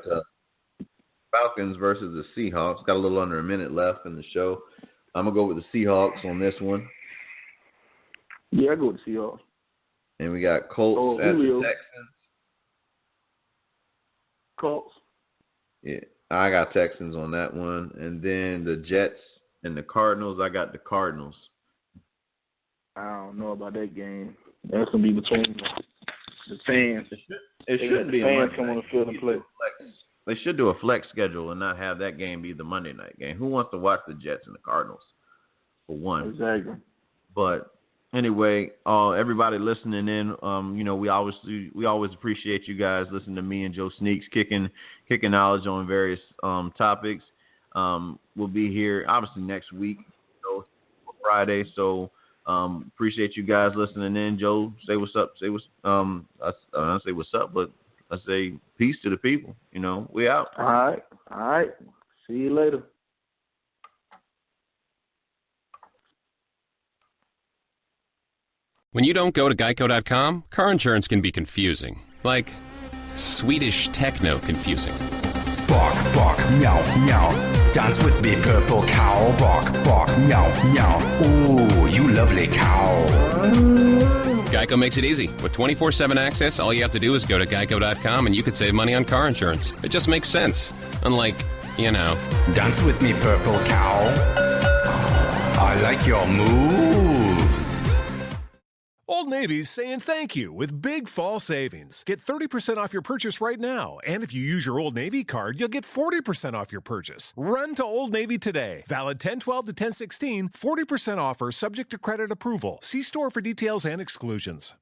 Falcons versus the Seahawks. Got a little under a minute left in the show. I'm gonna go with the Seahawks on this one. Yeah, I go with the Seahawks. And we got Colts at the Texans. Colts. Yeah, I got Texans on that one. And then the Jets and the Cardinals, I got the Cardinals. I don't know about that game. That's going to be between the fans. It shouldn't be fans come on the field and play. They should do a flex schedule and not have that game be the Monday night game. Who wants to watch the Jets and the Cardinals, for one? Exactly. But anyway, everybody listening in, we always appreciate you guys listening to me and Joe Sneaks kicking knowledge on various topics. We'll be here obviously next week, Friday. So appreciate you guys listening in. Joe, say what's up. I don't say what's up, but I say peace to the people. We out. All right. See you later. When you don't go to Geico.com, car insurance can be confusing. Like Swedish techno confusing. Bark, bark, meow, meow. Dance with me, purple cow. Bark, bark, meow, meow. Ooh, you lovely cow. Geico makes it easy. With 24/7 access, all you have to do is go to Geico.com and you could save money on car insurance. It just makes sense. Unlike, Dance with me, purple cow. I like your moves. Old Navy's saying thank you with big fall savings. Get 30% off your purchase right now. And if you use your Old Navy card, you'll get 40% off your purchase. Run to Old Navy today. Valid 10/12 to 10/16. 40% offer subject to credit approval. See store for details and exclusions.